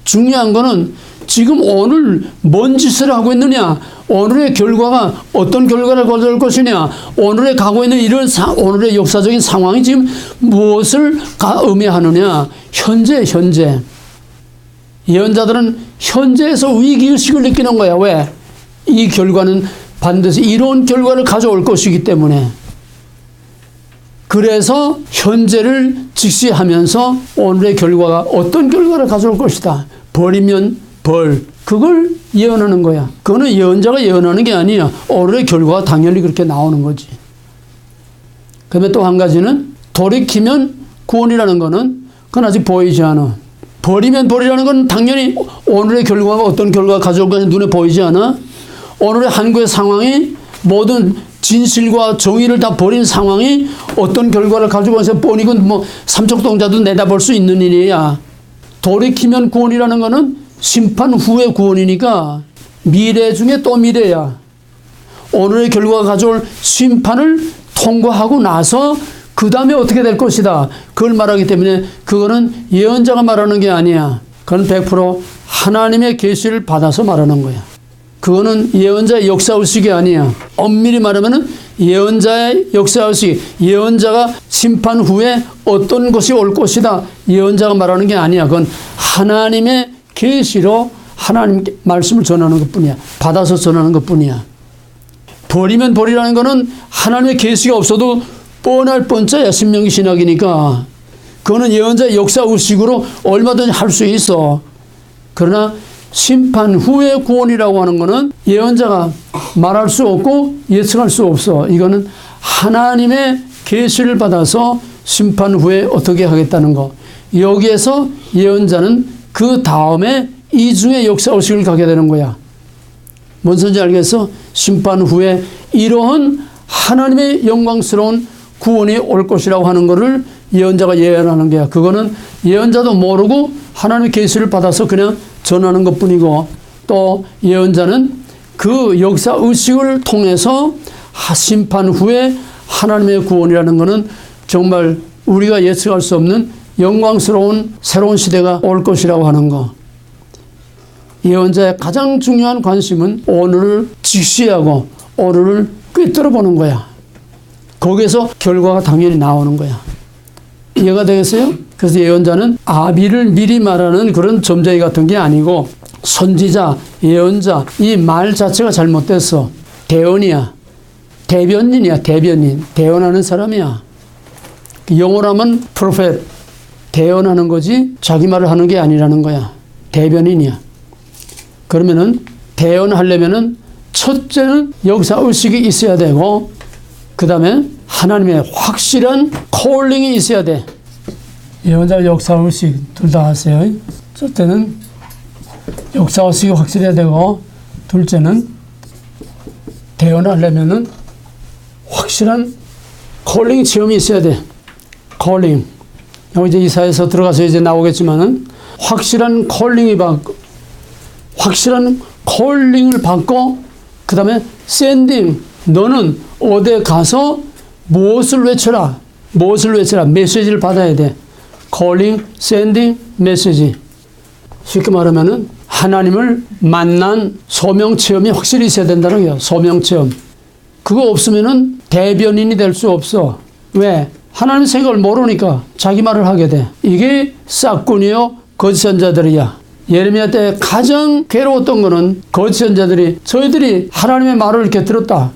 중요한 거는 지금 오늘 뭔 짓을 하고 있느냐, 오늘의 결과가 어떤 결과를 가져올 것이냐, 오늘에 가고 있는 이런 오늘의 역사적인 상황이 지금 무엇을 의미하느냐. 현재. 예언자들은 현재에서 위기의식을 느끼는 거야. 왜? 이 결과는 반드시 이런 결과를 가져올 것이기 때문에. 그래서 현재를 직시하면서 오늘의 결과가 어떤 결과를 가져올 것이다. 벌이면 벌. 그걸 예언하는 거야. 그거는 예언자가 예언하는 게 아니야. 오늘의 결과가 당연히 그렇게 나오는 거지. 그다음에 또 한 가지는 돌이키면 구원이라는 거는 그건 아직 보이지 않아. 벌이면 벌이라는 건 당연히 오늘의 결과가 어떤 결과가 가져올 것이 눈에 보이지 않아. 오늘의 한국의 상황이 모든 진실과 정의를 다 버린 상황이 어떤 결과를 가지고 와서 뻔히 뭐 삼척동자도 내다볼 수 있는 일이야. 돌이키면 구원이라는 거는 심판 후의 구원이니까 미래 중에 또 미래야. 오늘의 결과가 가져올 심판을 통과하고 나서 그 다음에 어떻게 될 것이다. 그걸 말하기 때문에 그거는 예언자가 말하는 게 아니야. 그건 100% 하나님의 계시를 받아서 말하는 거야. 그거는 예언자의 역사의식이 아니야. 엄밀히 말하면 예언자의 역사의식, 예언자가 심판 후에 어떤 것이 올 것이다. 예언자가 말하는 게 아니야. 그건 하나님의 계시로 하나님 말씀을 전하는 것뿐이야. 받아서 전하는 것뿐이야. 벌이면 벌이라는 거는 하나님의 계시가 없어도 뻔할 뻔짜야. 신명기 신학이니까. 그거는 예언자의 역사의식으로 얼마든지 할 수 있어. 그러나 심판 후의 구원이라고 하는 것은 예언자가 말할 수 없고 예측할 수 없어. 이거는 하나님의 계시를 받아서 심판 후에 어떻게 하겠다는 거. 여기에서 예언자는 그 다음에 이중의 역사의식을 갖게 되는 거야. 뭔 소리인지 알겠어? 심판 후에 이러한 하나님의 영광스러운 구원이 올 것이라고 하는 것을 예언자가 예언하는 거야. 그거는 예언자도 모르고 하나님의 계시를 받아서 그냥 전하는 것뿐이고, 또 예언자는 그 역사의식을 통해서 심판 후에 하나님의 구원이라는 것은 정말 우리가 예측할 수 없는 영광스러운 새로운 시대가 올 것이라고 하는 거. 예언자의 가장 중요한 관심은 오늘을 직시하고 오늘을 꿰뚫어 보는 거야. 거기에서 결과가 당연히 나오는 거야. 이해가 되겠어요? 그래서 예언자는 아비를 미리 말하는 그런 점쟁이 같은 게 아니고 선지자, 예언자, 이 말 자체가 잘못됐어. 대언이야. 대변인이야. 대변인. 대언하는 사람이야. 영어로 하면 프로페트. 대언하는 거지 자기 말을 하는 게 아니라는 거야. 대변인이야. 그러면은 대언하려면은 첫째는 역사의식이 있어야 되고, 그 다음에 하나님의 확실한 콜링이 있어야 돼. 예언자 역사의식 둘 다 하세요. 첫째는 역사의식이 확실해야 되고, 둘째는 대언하려면은 확실한 콜링 체험이 있어야 돼. 콜링. 여기 이제 이사에서 들어가서 이제 나오겠지만은 확실한 콜링이 받고, 확실한 콜링을 받고, 그 다음에 샌딩. 너는 어디에 가서 무엇을 외쳐라. 무엇을 외쳐라. 메시지를 받아야 돼. 콜링, 샌딩, 메시지. 쉽게 말하면은 하나님을 만난 소명 체험이 확실히 있어야 된다는 거야. 소명 체험. 그거 없으면은 대변인이 될 수 없어. 왜? 하나님 생각을 모르니까 자기 말을 하게 돼. 이게 싹군이요 거짓 선자들이야. 예레미야 때 가장 괴로웠던 거는 거짓 선자들이 저희들이 하나님의 말을 이렇게 들었다.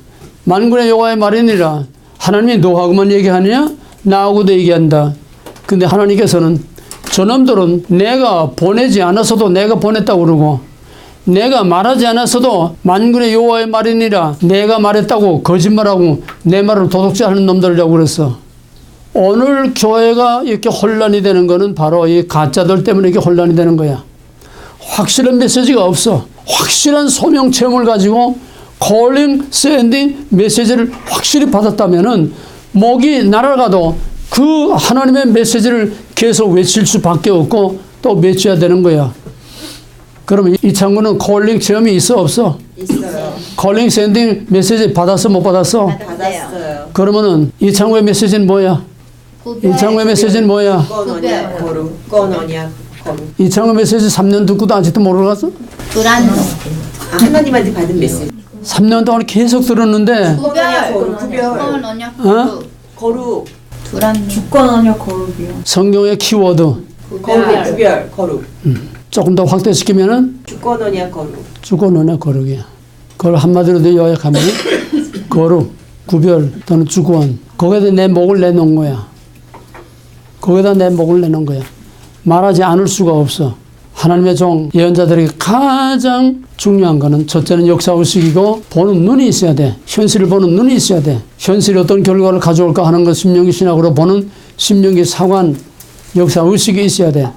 만군의 여호와의 말이니라. 하나님이 너하고만 얘기하느냐? 나하고도 얘기한다. 근데 하나님께서는 저놈들은 내가 보내지 않았어도 내가 보냈다고 그러고, 내가 말하지 않았어도 만군의 여호와의 말이니라. 내가 말했다고 거짓말하고 내 말을 도둑질하는 놈들이라고 그랬어. 오늘 교회가 이렇게 혼란이 되는 거는 바로 이 가짜들 때문에 이렇게 혼란이 되는 거야. 확실한 메시지가 없어. 확실한 소명 체험을 가지고 콜링, 샌딩, 메시지를 확실히 받았다면은 목이 날아가도 그 하나님의 메시지를 계속 외칠 수밖에 없고 또 외쳐야 되는 거야. 그러면 이 창구는 콜링 체험이 있어 없어? 있어요. 콜링, 샌딩, 메시지 받았어 못 받았어? 받았어요. 그러면은 이 창구의 메시지는 뭐야? 이 창구의 메시지는 뭐야? 꺼너냐 거룩, 꺼너냐 거룩. 이 창구의 메시지 3년 듣고도 아직도 모르겠어? 불안노. 하나님한테 받은 메시지. 3년 동안 계속 들었는데 꺼너냐 거룩, 구별. 꺼너냐 어? 거룩, 불안노. 주권하냐 거룩이요. 성경의 키워드 거룩, 구별, 거룩. 조금 더 확대시키면은 주꺼너냐 거룩. 주권이나 거룩이야. 그걸 한마디로 요약하면 거룩, 구별 또는 주권. 거기에다 내 목을 내놓은 거야. 거기다 내 목을 내놓은 거야. 말하지 않을 수가 없어. 하나님의 종 예언자들에게 가장 중요한 거는 첫째는 역사의식이고 보는 눈이 있어야 돼. 현실을 보는 눈이 있어야 돼. 현실이 어떤 결과를 가져올까 하는 것 신명기 신학으로 보는 신명기 사관 역사의식이 있어야 돼.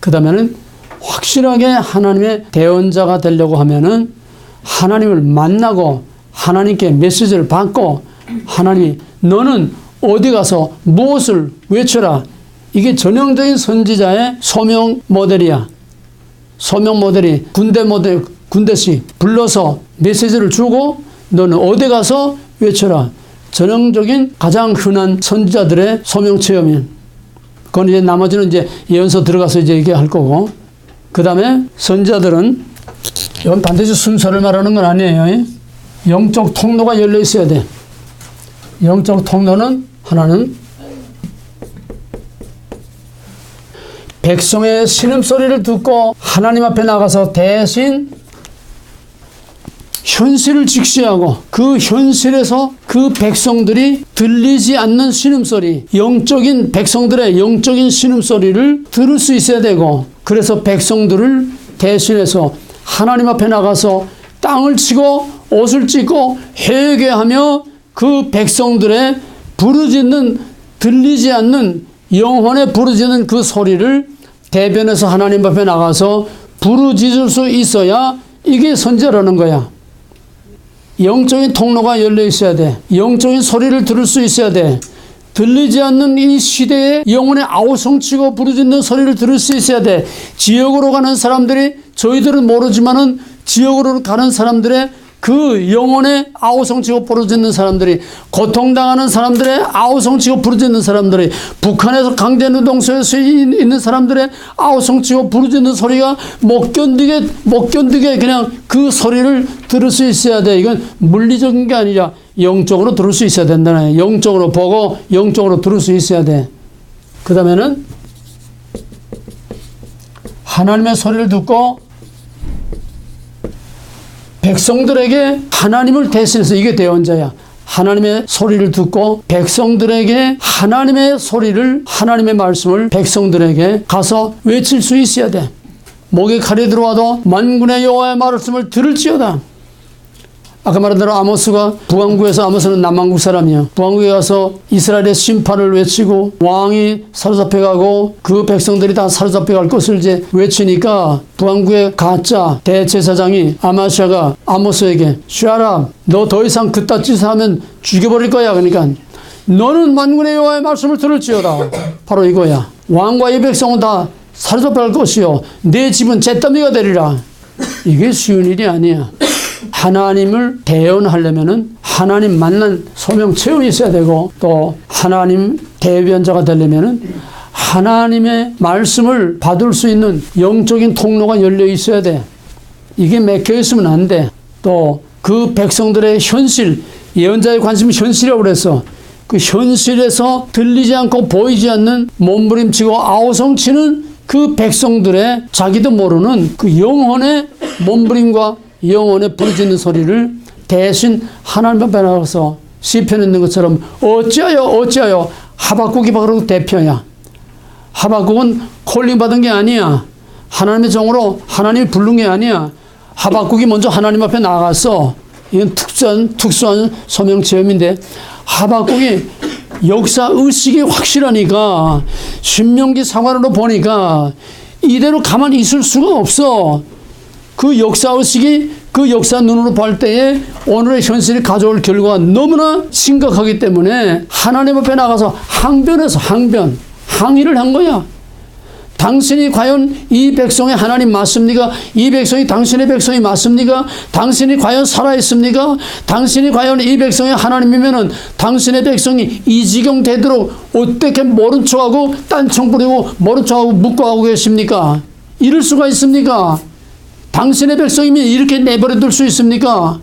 그 다음에는 확실하게 하나님의 대언자가 되려고 하면은 하나님을 만나고 하나님께 메시지를 받고 하나님이 너는 어디 가서 무엇을 외쳐라. 이게 전형적인 선지자의 소명 모델이야. 소명 모델이 군대 모델, 군대식 불러서 메시지를 주고 너는 어디 가서 외쳐라. 전형적인 가장 흔한 선지자들의 소명 체험이야. 그건 이제 나머지는 이제 예언서 들어가서 이제 얘기할 거고. 그 다음에 선지자들은 이건 반드시 순서를 말하는 건 아니에요. 영적 통로가 열려 있어야 돼. 영적 통로는 하나는 백성의 신음소리를 듣고 하나님 앞에 나가서 대신 현실을 직시하고 그 현실에서 그 백성들이 들리지 않는 신음소리, 영적인 백성들의 영적인 신음소리를 들을 수 있어야 되고, 그래서 백성들을 대신해서 하나님 앞에 나가서 땅을 치고 옷을 찢고 회개하며 그 백성들의 부르짖는 들리지 않는 영혼에 부르짖는 그 소리를 대변해서 하나님 앞에 나가서 부르짖을 수 있어야 이게 선지자라는 거야. 영적인 통로가 열려 있어야 돼. 영적인 소리를 들을 수 있어야 돼. 들리지 않는 이 시대에 영혼의 아우성치고 부르짖는 소리를 들을 수 있어야 돼. 지역으로 가는 사람들이 저희들은 모르지만은 지역으로 가는 사람들의 그 영혼의 아우성치고 부르짖는 사람들이, 고통당하는 사람들의 아우성치고 부르짖는 사람들이, 북한에서 강제노동소에서 있는 사람들의 아우성치고 부르짖는 소리가 못 견디게 그냥 그 소리를 들을 수 있어야 돼. 이건 물리적인 게 아니라 영적으로 들을 수 있어야 된다네. 영적으로 보고 영적으로 들을 수 있어야 돼. 그 다음에는 하나님의 소리를 듣고 백성들에게 하나님을 대신해서, 이게 대언자야. 하나님의 소리를 듣고 백성들에게 하나님의 소리를, 하나님의 말씀을 백성들에게 가서 외칠 수 있어야 돼. 목에 칼이 들어와도 만군의 여호와의 말씀을 들을지어다. 아까 말한 대로 아모스가 북왕국에서, 아모스는 남왕국 사람이야. 북왕국에 가서 이스라엘의 심판을 외치고 왕이 사로잡혀가고 그 백성들이 다 사로잡혀갈 것을 이제 외치니까 북왕국의 가짜 대제사장이 아마시아가 아모스에게 슈아라, 너 더 이상 그딴 짓을 하면 죽여버릴 거야. 그러니까 너는 만군의 여호와의 말씀을 들을지어다. 바로 이거야. 왕과 이 백성은 다 사로잡혀갈 것이요 내 집은 잿더미가 되리라. 이게 쉬운 일이 아니야. 하나님을 대언하려면은 하나님 만난 소명 체험이 있어야 되고, 또 하나님 대변자가 되려면은 하나님의 말씀을 받을 수 있는 영적인 통로가 열려 있어야 돼. 이게 막혀 있으면 안 돼. 또 그 백성들의 현실, 예언자의 관심은 현실이라고 그랬어. 그 현실에서 들리지 않고 보이지 않는 몸부림치고 아우성치는 그 백성들의 자기도 모르는 그 영혼의 몸부림과 영혼의 부르짖는 소리를 대신 하나님 앞에 나가서 시편에 있는 것처럼 어찌하여 하박국이 바로 대표야. 하박국은 콜링 받은 게 아니야. 하나님의 종으로 하나님이 부른 게 아니야. 하박국이 먼저 하나님 앞에 나갔어. 이건 특수한 소명 체험인데, 하박국이 역사 의식이 확실하니까 신명기 사관으로 보니까 이대로 가만히 있을 수가 없어. 그 역사의식이 그 역사 눈으로 볼 때에 오늘의 현실이 가져올 결과가 너무나 심각하기 때문에 하나님 앞에 나가서 항의를 한 거야. 당신이 과연 이 백성의 하나님 맞습니까? 이 백성이 당신의 백성이 맞습니까? 당신이 과연 살아있습니까? 당신이 과연 이 백성의 하나님이면은 당신의 백성이 이 지경 되도록 어떻게 모른 척하고 딴청 부리고 모른 척하고 묵고하고 계십니까? 이럴 수가 있습니까? 당신의 백성이면 이렇게 내버려둘 수 있습니까?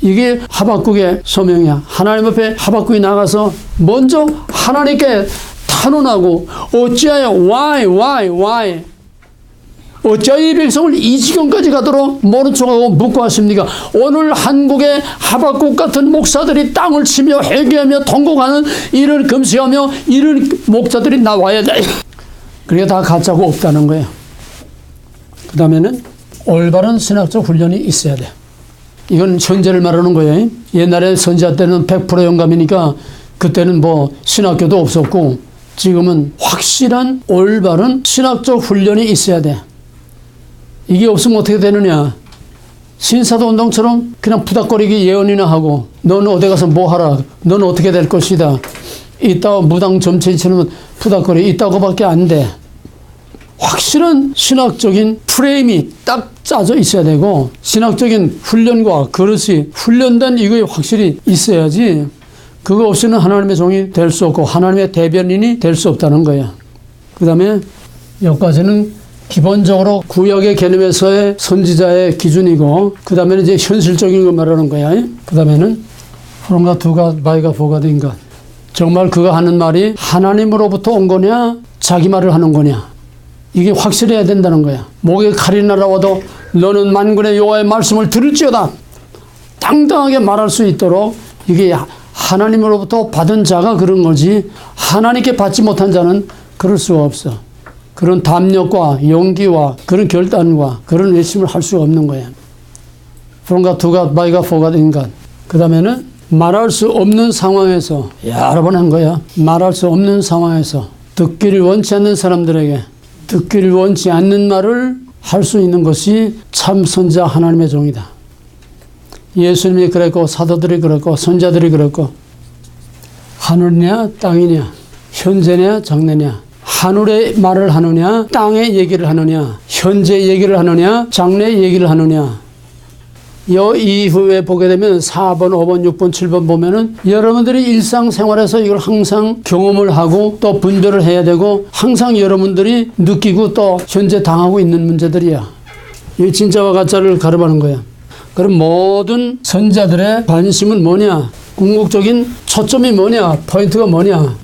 이게 하박국의 소명이야. 하나님 앞에 하박국이 나가서 먼저 하나님께 탄원하고, 어찌하여 why 어찌하여 이 백성을 이 지경까지 가도록 모른 척하고 묵고하십니까? 오늘 한국의 하박국 같은 목사들이 땅을 치며 회개하며 통곡하는 이를 금식하며 이런 목사들이 나와야 돼. 그게 다 가짜고 없다는 거예요. 그 다음에는 올바른 신학적 훈련이 있어야 돼. 이건 현재를 말하는 거예요. 옛날에 선지자 때는 100% 영감이니까 그때는 뭐 신학교도 없었고 지금은 확실한 올바른 신학적 훈련이 있어야 돼. 이게 없으면 어떻게 되느냐. 신사도 운동처럼 그냥 부닥거리기 예언이나 하고 너는 어디 가서 뭐 하라. 너는 어떻게 될 것이다. 이따가 무당 점체처럼 부닥거리 있다고밖에 안 돼. 확실한 신학적인 프레임이 딱 짜져 있어야 되고 신학적인 훈련과 그릇이 훈련된 이거에 확실히 있어야지 그거 없이는 하나님의 종이 될 수 없고 하나님의 대변인이 될 수 없다는 거야. 그 다음에 여기까지는 기본적으로 구약의 개념에서의 선지자의 기준이고 그 다음에는 이제 현실적인 거 말하는 거야. 그 다음에는 그런가 두가 바이가 보가 된가. 정말 그가 하는 말이 하나님으로부터 온 거냐 자기 말을 하는 거냐. 이게 확실해야 된다는 거야. 목에 칼이 날아와도 너는 만군의 여호와의 말씀을 들을지어다. 당당하게 말할 수 있도록 이게 하나님으로부터 받은 자가 그런 거지 하나님께 받지 못한 자는 그럴 수가 없어. 그런 담력과 용기와 그런 결단과 그런 외침을 할 수가 없는 거야. 그런가 두가 바이가 포가 인간. 그 다음에는 말할 수 없는 상황에서 여러 번 한 거야. 말할 수 없는 상황에서 듣기를 원치 않는 사람들에게 듣기를 원치 않는 말을 할 수 있는 것이 참 선지자 하나님의 종이다. 예수님이 그랬고 사도들이 그랬고 선자들이 그랬고 하늘이냐 땅이냐 현재냐 장래냐 하늘의 말을 하느냐 땅의 얘기를 하느냐 현재 얘기를 하느냐 장래 얘기를 하느냐 여 이후에 보게 되면 4번, 5번, 6번, 7번 보면은 여러분들이 일상생활에서 이걸 항상 경험을 하고 또 분별을 해야 되고 항상 여러분들이 느끼고 또 현재 당하고 있는 문제들이야. 이 진짜와 가짜를 가름하는 거야. 그럼 모든 선자들의 관심은 뭐냐? 궁극적인 초점이 뭐냐? 포인트가 뭐냐?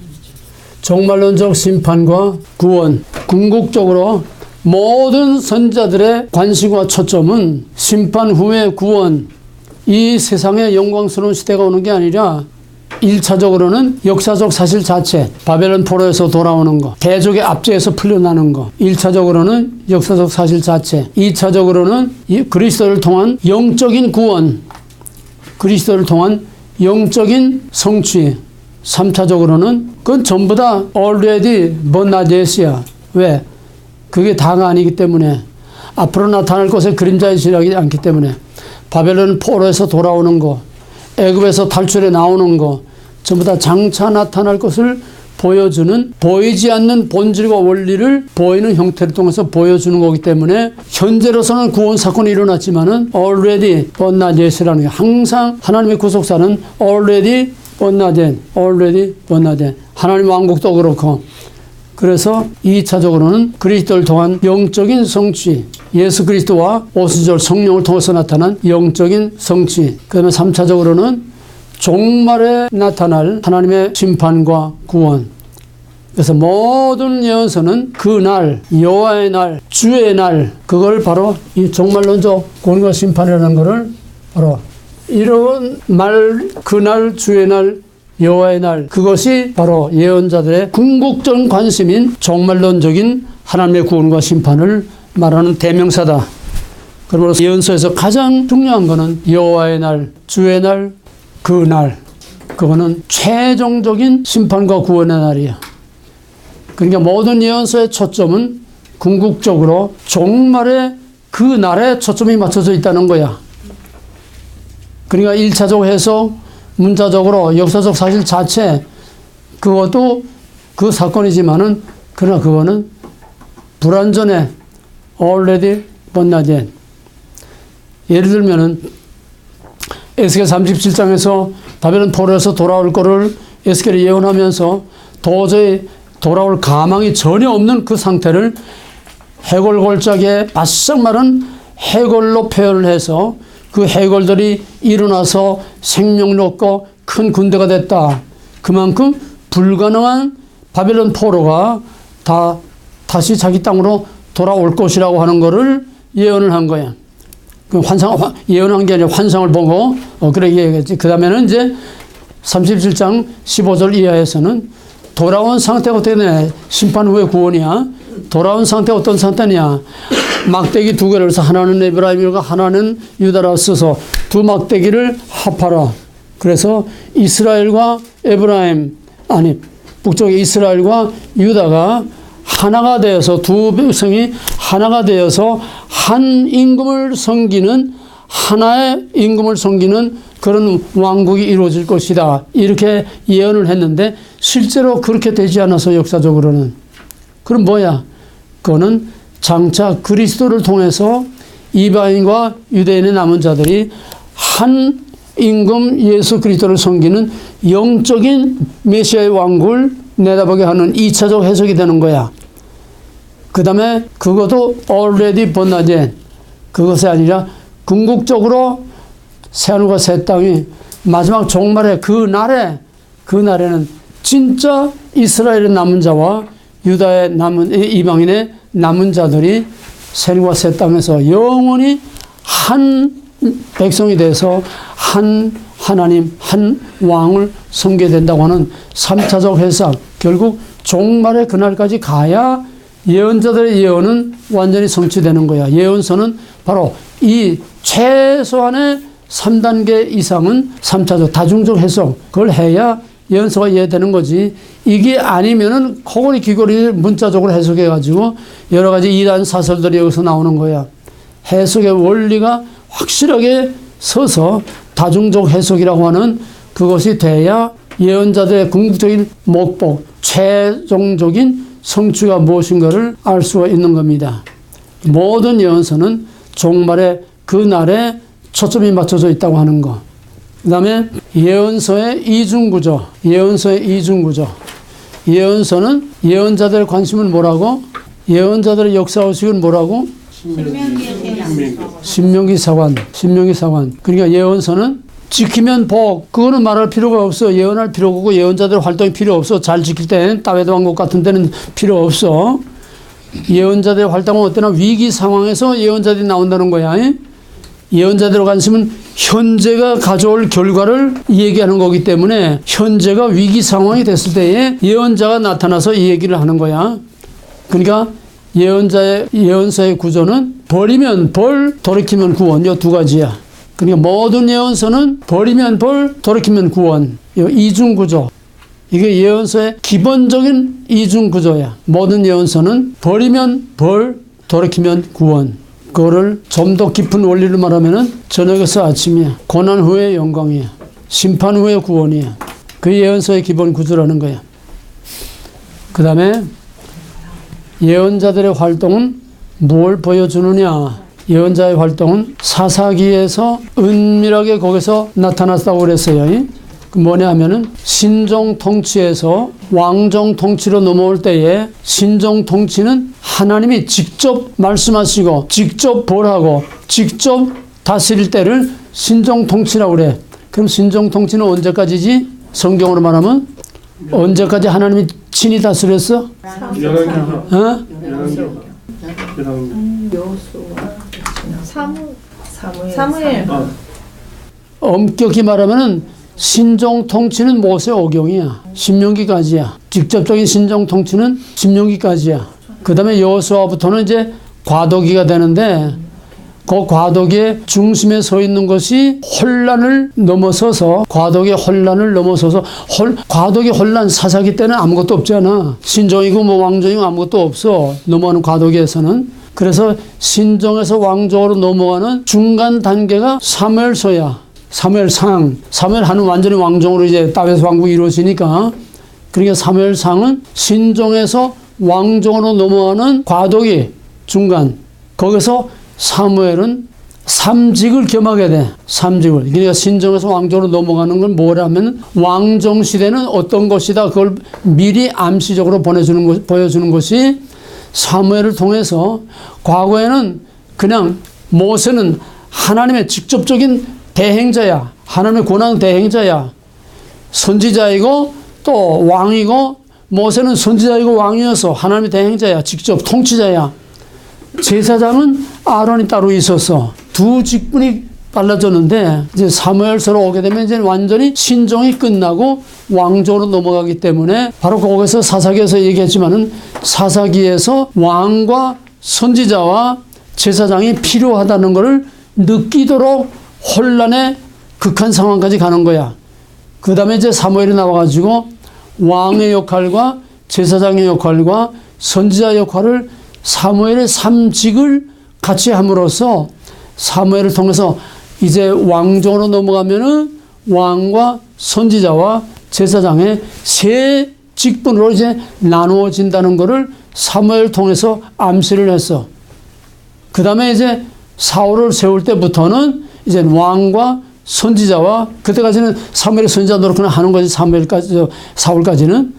종말론적 심판과 구원. 궁극적으로 모든 선자들의 관심과 초점은 심판 후의 구원, 이 세상의 영광스러운 시대가 오는 게 아니라 1차적으로는 역사적 사실 자체, 바벨론 포로에서 돌아오는 거, 대적의 압제에서 풀려나는 거. 1차적으로는 역사적 사실 자체, 2차적으로는 그리스도를 통한 영적인 구원, 그리스도를 통한 영적인 성취, 3차적으로는 그건 전부 다 already but not yet이야. 왜? 그게 다가 아니기 때문에 앞으로 나타날 것의 그림자에 지나지 않기 때문에 바벨론 포로에서 돌아오는 거, 애굽에서 탈출해 나오는 거 전부 다 장차 나타날 것을 보여주는 보이지 않는 본질과 원리를 보이는 형태를 통해서 보여주는 거기 때문에 현재로서는 구원 사건이 일어났지만은 already but not yet이라는 게 항상 하나님의 구속사는 already but not yet, already but not yet. 하나님 왕국도 그렇고 그래서 2차적으로는 그리스도를 통한 영적인 성취, 예수 그리스도와 오순절 성령을 통해서 나타난 영적인 성취. 그 다음에 3차적으로는 종말에 나타날 하나님의 심판과 구원. 그래서 모든 예언서는 그날, 여호와의 날, 주의 날, 그걸 바로 이 종말론적 구원과 심판이라는 것을 바로 이런 말, 그날, 주의 날, 여호와의 날, 그것이 바로 예언자들의 궁극적인 관심인 종말론적인 하나님의 구원과 심판을 말하는 대명사다. 그러므로 예언서에서 가장 중요한 것은 여호와의 날, 주의 날, 그 날, 그거는 최종적인 심판과 구원의 날이야. 그러니까 모든 예언서의 초점은 궁극적으로 종말의 그 날에 초점이 맞춰져 있다는 거야. 그러니까 1차적 해석, 문자적으로 역사적 사실 자체 그것도 그 사건이지만은 그러나 그거는 불완전해. already but not yet. 예를 들면은 에스겔 37장에서 바벨론 포로에서 돌아올 거를 에스겔이 예언하면서 도저히 돌아올 가망이 전혀 없는 그 상태를 해골골짜기에 바싹 마른 해골로 표현을 해서 그 해골들이 일어나서 생명력 없고 큰 군대가 됐다. 그만큼 불가능한 바벨론 포로가 다시 자기 땅으로 돌아올 것이라고 하는 것을 예언을 한 거야. 그 예언한 게 아니라 환상을 보고 그래 얘기했지. 그 다음에는 이제 37장 15절 이하에서는 돌아온 상태가 어떻게 되냐. 심판 후의 구원이야. 돌아온 상태 어떤 상태냐? 막대기 두 개를 해서 하나는 에브라임이고 하나는 유다라 써서 두 막대기를 합하라. 그래서 이스라엘과 에브라임, 아니 북쪽의 이스라엘과 유다가 하나가 되어서 두 백성이 하나가 되어서 한 임금을 섬기는, 하나의 임금을 섬기는 그런 왕국이 이루어질 것이다. 이렇게 예언을 했는데 실제로 그렇게 되지 않아서 역사적으로는. 그럼 뭐야? 그거는 장차 그리스도를 통해서 이방인과 유대인의 남은 자들이 한 임금 예수 그리스도를 섬기는 영적인 메시아의 왕국을 내다보게 하는 2차적 해석이 되는 거야. 그 다음에 그것도 already born again. 그것이 아니라 궁극적으로 새하늘과 새 땅이 마지막 종말의 그날에는 진짜 이스라엘의 남은 자와 유다의 남은 이방인의 남은 자들이 새하늘과 새 땅에서 영원히 한 백성이 돼서 한 하나님, 한 왕을 섬기게 된다고 하는 3차적 해석. 결국 종말의 그날까지 가야 예언자들의 예언은 완전히 성취되는 거야. 예언서는 바로 이 최소한의 3단계 이상은 3차적 다중적 해석. 그걸 해야 예언서가 이해되는 거지. 이게 아니면은 코골이 귀골이 문자적으로 해석해가지고 여러 가지 이단 사설들이 여기서 나오는 거야. 해석의 원리가 확실하게 서서 다중적 해석이라고 하는 그것이 돼야 예언자들의 궁극적인 목복, 최종적인 성취가 무엇인가를 알 수가 있는 겁니다. 모든 예언서는 종말의 그날에 초점이 맞춰져 있다고 하는 거. 그 다음에 예언서의 이중구조. 예언서는 예언자들의 관심은 뭐라고? 예언자들의 역사의식은 뭐라고? 신명기 사관. 그러니까 예언서는 지키면 복. 그거는 말할 필요가 없어. 예언할 필요가 없고 예언자들 활동이 필요 없어. 잘 지킬 때는 다윗 왕국 같은 데는 필요 없어. 예언자들의 활동은 어때나 위기 상황에서 예언자들이 나온다는 거야. 예언자들의 관심은 현재가 가져올 결과를 얘기하는 거기 때문에 현재가 위기 상황이 됐을 때에 예언자가 나타나서 이 얘기를 하는 거야. 그러니까 예언서의 구조는 버리면 벌, 돌이키면 구원. 이 두 가지야. 그러니까 모든 예언서는 버리면 벌, 돌이키면 구원. 이 이중구조. 이게 예언서의 기본적인 이중구조야. 모든 예언서는 버리면 벌, 돌이키면 구원. 그거를 좀 더 깊은 원리를 말하면은 저녁에서 아침이야. 고난 후에 영광이야. 심판 후에 구원이야. 그 예언서의 기본 구조라는 거야. 그 다음에 예언자들의 활동은 뭘 보여주느냐? 예언자의 활동은 사사기에서 은밀하게 거기서 나타났다고 그랬어요. 그 뭐냐 하면은 신종 통치에서 왕정 통치로 넘어올 때에 신종 통치는 하나님이 직접 말씀하시고 직접 벌하고 직접 다스릴 때를 신종 통치라고 그래. 그럼 신종 통치는 언제까지지? 성경으로 말하면 언제까지 하나님이 친히 다스렸어? 사무엘. 엄격히 말하면은 신종 통치는 모세 오경이야. 신명기까지야. 직접적인 신종 통치는 신명기까지야. 그 다음에 여호수아부터는 이제 과도기가 되는데 그 과도기의 중심에 서 있는 것이 혼란을 넘어서서 과도기의 혼란을 넘어서서 과도기 혼란 사사기 때는 아무것도 없잖아. 신종이고 뭐 왕종이고 아무것도 없어. 넘어가는 과도기에서는. 그래서 신종에서 왕족으로 넘어가는 중간 단계가 사무엘서야. 사무엘상. 사무엘하는 완전히 왕종으로 이제 다윗 왕국이 이루어지니까. 그러니까 사무엘상은 신종에서 왕종으로 넘어가는 과도기 중간. 거기서 사무엘은 삼직을 겸하게 돼. 삼직을. 그러니까 신종에서 왕족으로 넘어가는 건 뭐라면 왕정 시대는 어떤 것이다. 그걸 미리 암시적으로 보여주는 것이 사무엘을 통해서 과거에는 그냥 모세는 하나님의 직접적인 대행자야. 하나님의 권한 대행자야. 선지자이고 또 왕이고 모세는 선지자이고 왕이어서 하나님의 대행자야. 직접 통치자야. 제사장은 아론이 따로 있어서 두 직분이 빨라졌는데 이제 사무엘서로 오게 되면 이제 완전히 신종이 끝나고 왕조로 넘어가기 때문에 바로 거기서 사사기에서 얘기했지만은 사사기에서 왕과 선지자와 제사장이 필요하다는 것을 느끼도록 혼란의 극한 상황까지 가는 거야. 그 다음에 이제 사무엘이 나와가지고 왕의 역할과 제사장의 역할과 선지자 역할을 사무엘의 3직을 같이 함으로써 사무엘을 통해서 이제 왕조로 넘어가면은 왕과 선지자와 제사장의 세 직분으로 이제 나누어진다는 것을 사무엘을 통해서 암시를 했어. 그 다음에 이제 사울을 세울 때부터는 이제 왕과 선지자와 그때까지는 사무엘이 선지자 노릇을 하는 거지. 사울까지는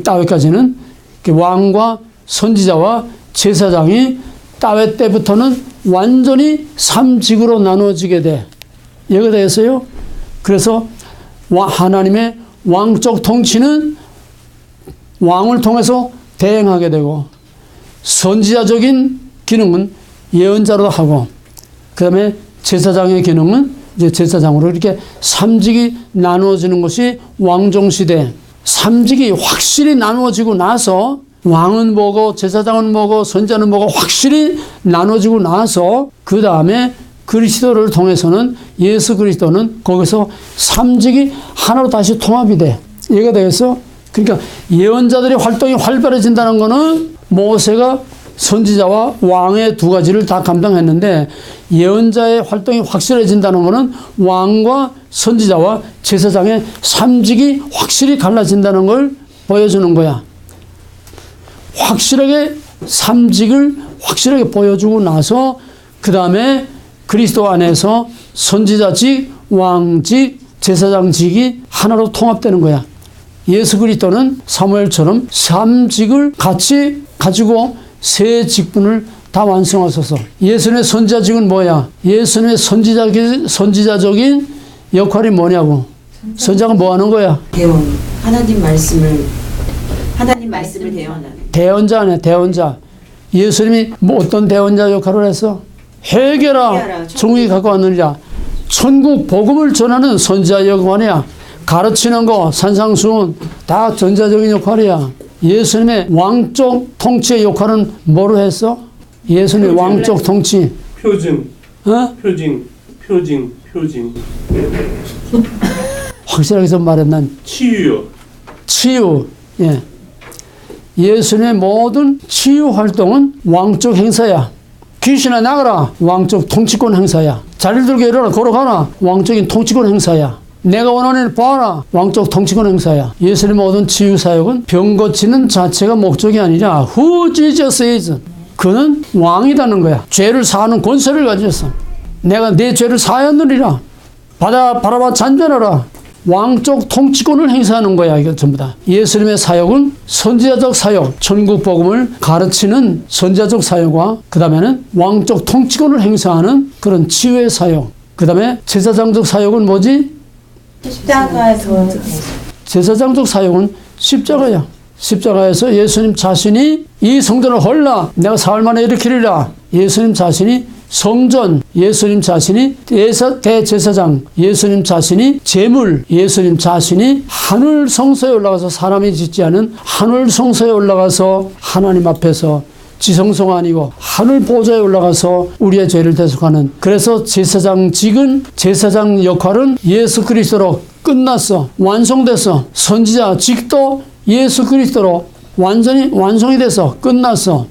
다윗까지는 왕과 선지자와 제사장이 다윗 때부터는 완전히 3직으로 나누어지게 돼. 이해가 되겠어요? 그래서 하나님의 왕적 통치는 왕을 통해서 대행하게 되고 선지자적인 기능은 예언자로 하고 그 다음에 제사장의 기능은 이제 제사장으로 이렇게 3직이 나누어지는 것이 왕정시대. 3직이 확실히 나누어지고 나서 왕은 뭐고 제사장은 뭐고 선지자는 뭐고 확실히 나눠지고 나서 그 다음에 그리스도를 통해서는 예수 그리스도는 거기서 3직이 하나로 다시 통합이 돼. 이해가 되겠어? 그러니까 예언자들의 활동이 활발해진다는 거는 모세가 선지자와 왕의 두 가지를 다 감당했는데 예언자의 활동이 확실해진다는 것은 왕과 선지자와 제사장의 3직이 확실히 갈라진다는 걸 보여주는 거야. 확실하게 3직을 확실하게 보여주고 나서 그 다음에 그리스도 안에서 선지자직, 왕직, 제사장직이 하나로 통합되는 거야. 예수 그리스도는 사무엘처럼 3직을 같이 가지고 세 직분을 다 완성하셔서 예수님의 선지자직은 뭐야? 예수님의 선지자적인 역할이 뭐냐고. 선지자가 뭐 하는 거야? 대원. 하나님 말씀을 대언하는. 대언자네, 대언자. 예수님이 뭐 어떤 대언자 역할을 했어? 회개라, 천국이 갖고 왔느니라. 천국 복음을 전하는 선지자 역할이야. 가르치는 거, 산상수훈 다 전자적인 역할이야. 예수님의 왕적 통치의 역할은 뭐로 했어? 예수님의 왕적 통치. 표징. 어? 표징. 확실하게 좀 말해. 난 치유요. 치유. 예. 예수님의 모든 치유 활동은 왕적 행사야. 귀신아 나가라. 왕적 통치권 행사야. 자리를 들게 일어나 걸어가라. 왕적인 통치권 행사야. 내가 원하는 일 봐라. 왕적 통치권 행사야. 예수님의 모든 치유 사역은 병 고치는 자체가 목적이 아니라 Who Jesus is. 그는 왕이라는 거야. 죄를 사하는 권세를 가졌어. 내가 내 죄를 사하였느니라. 바라봐 잔전하라. 왕적 통치권을 행사하는 거야. 이거 전부 다. 예수님의 사역은 선지자적 사역, 천국 복음을 가르치는 선지자적 사역과 그 다음에는 왕적 통치권을 행사하는 그런 치유의 사역. 그 다음에 제사장적 사역은 뭐지? 십자가에서 제사장적 사역은 십자가야. 십자가에서 예수님 자신이 이 성전을 헐라 내가 사흘 만에 일으키리라. 예수님 자신이 성전, 예수님 자신이 대제사장, 예수님 자신이 제물, 예수님 자신이 하늘 성소에 올라가서 사람이 짓지 않은 하늘 성소에 올라가서 하나님 앞에서 지성소가 아니고 하늘 보좌에 올라가서 우리의 죄를 대속하는. 그래서 제사장직은 제사장 역할은 예수 그리스도로 끝났어. 완성됐어. 선지자직도 예수 그리스도로 완전히 완성이 돼서 끝났어.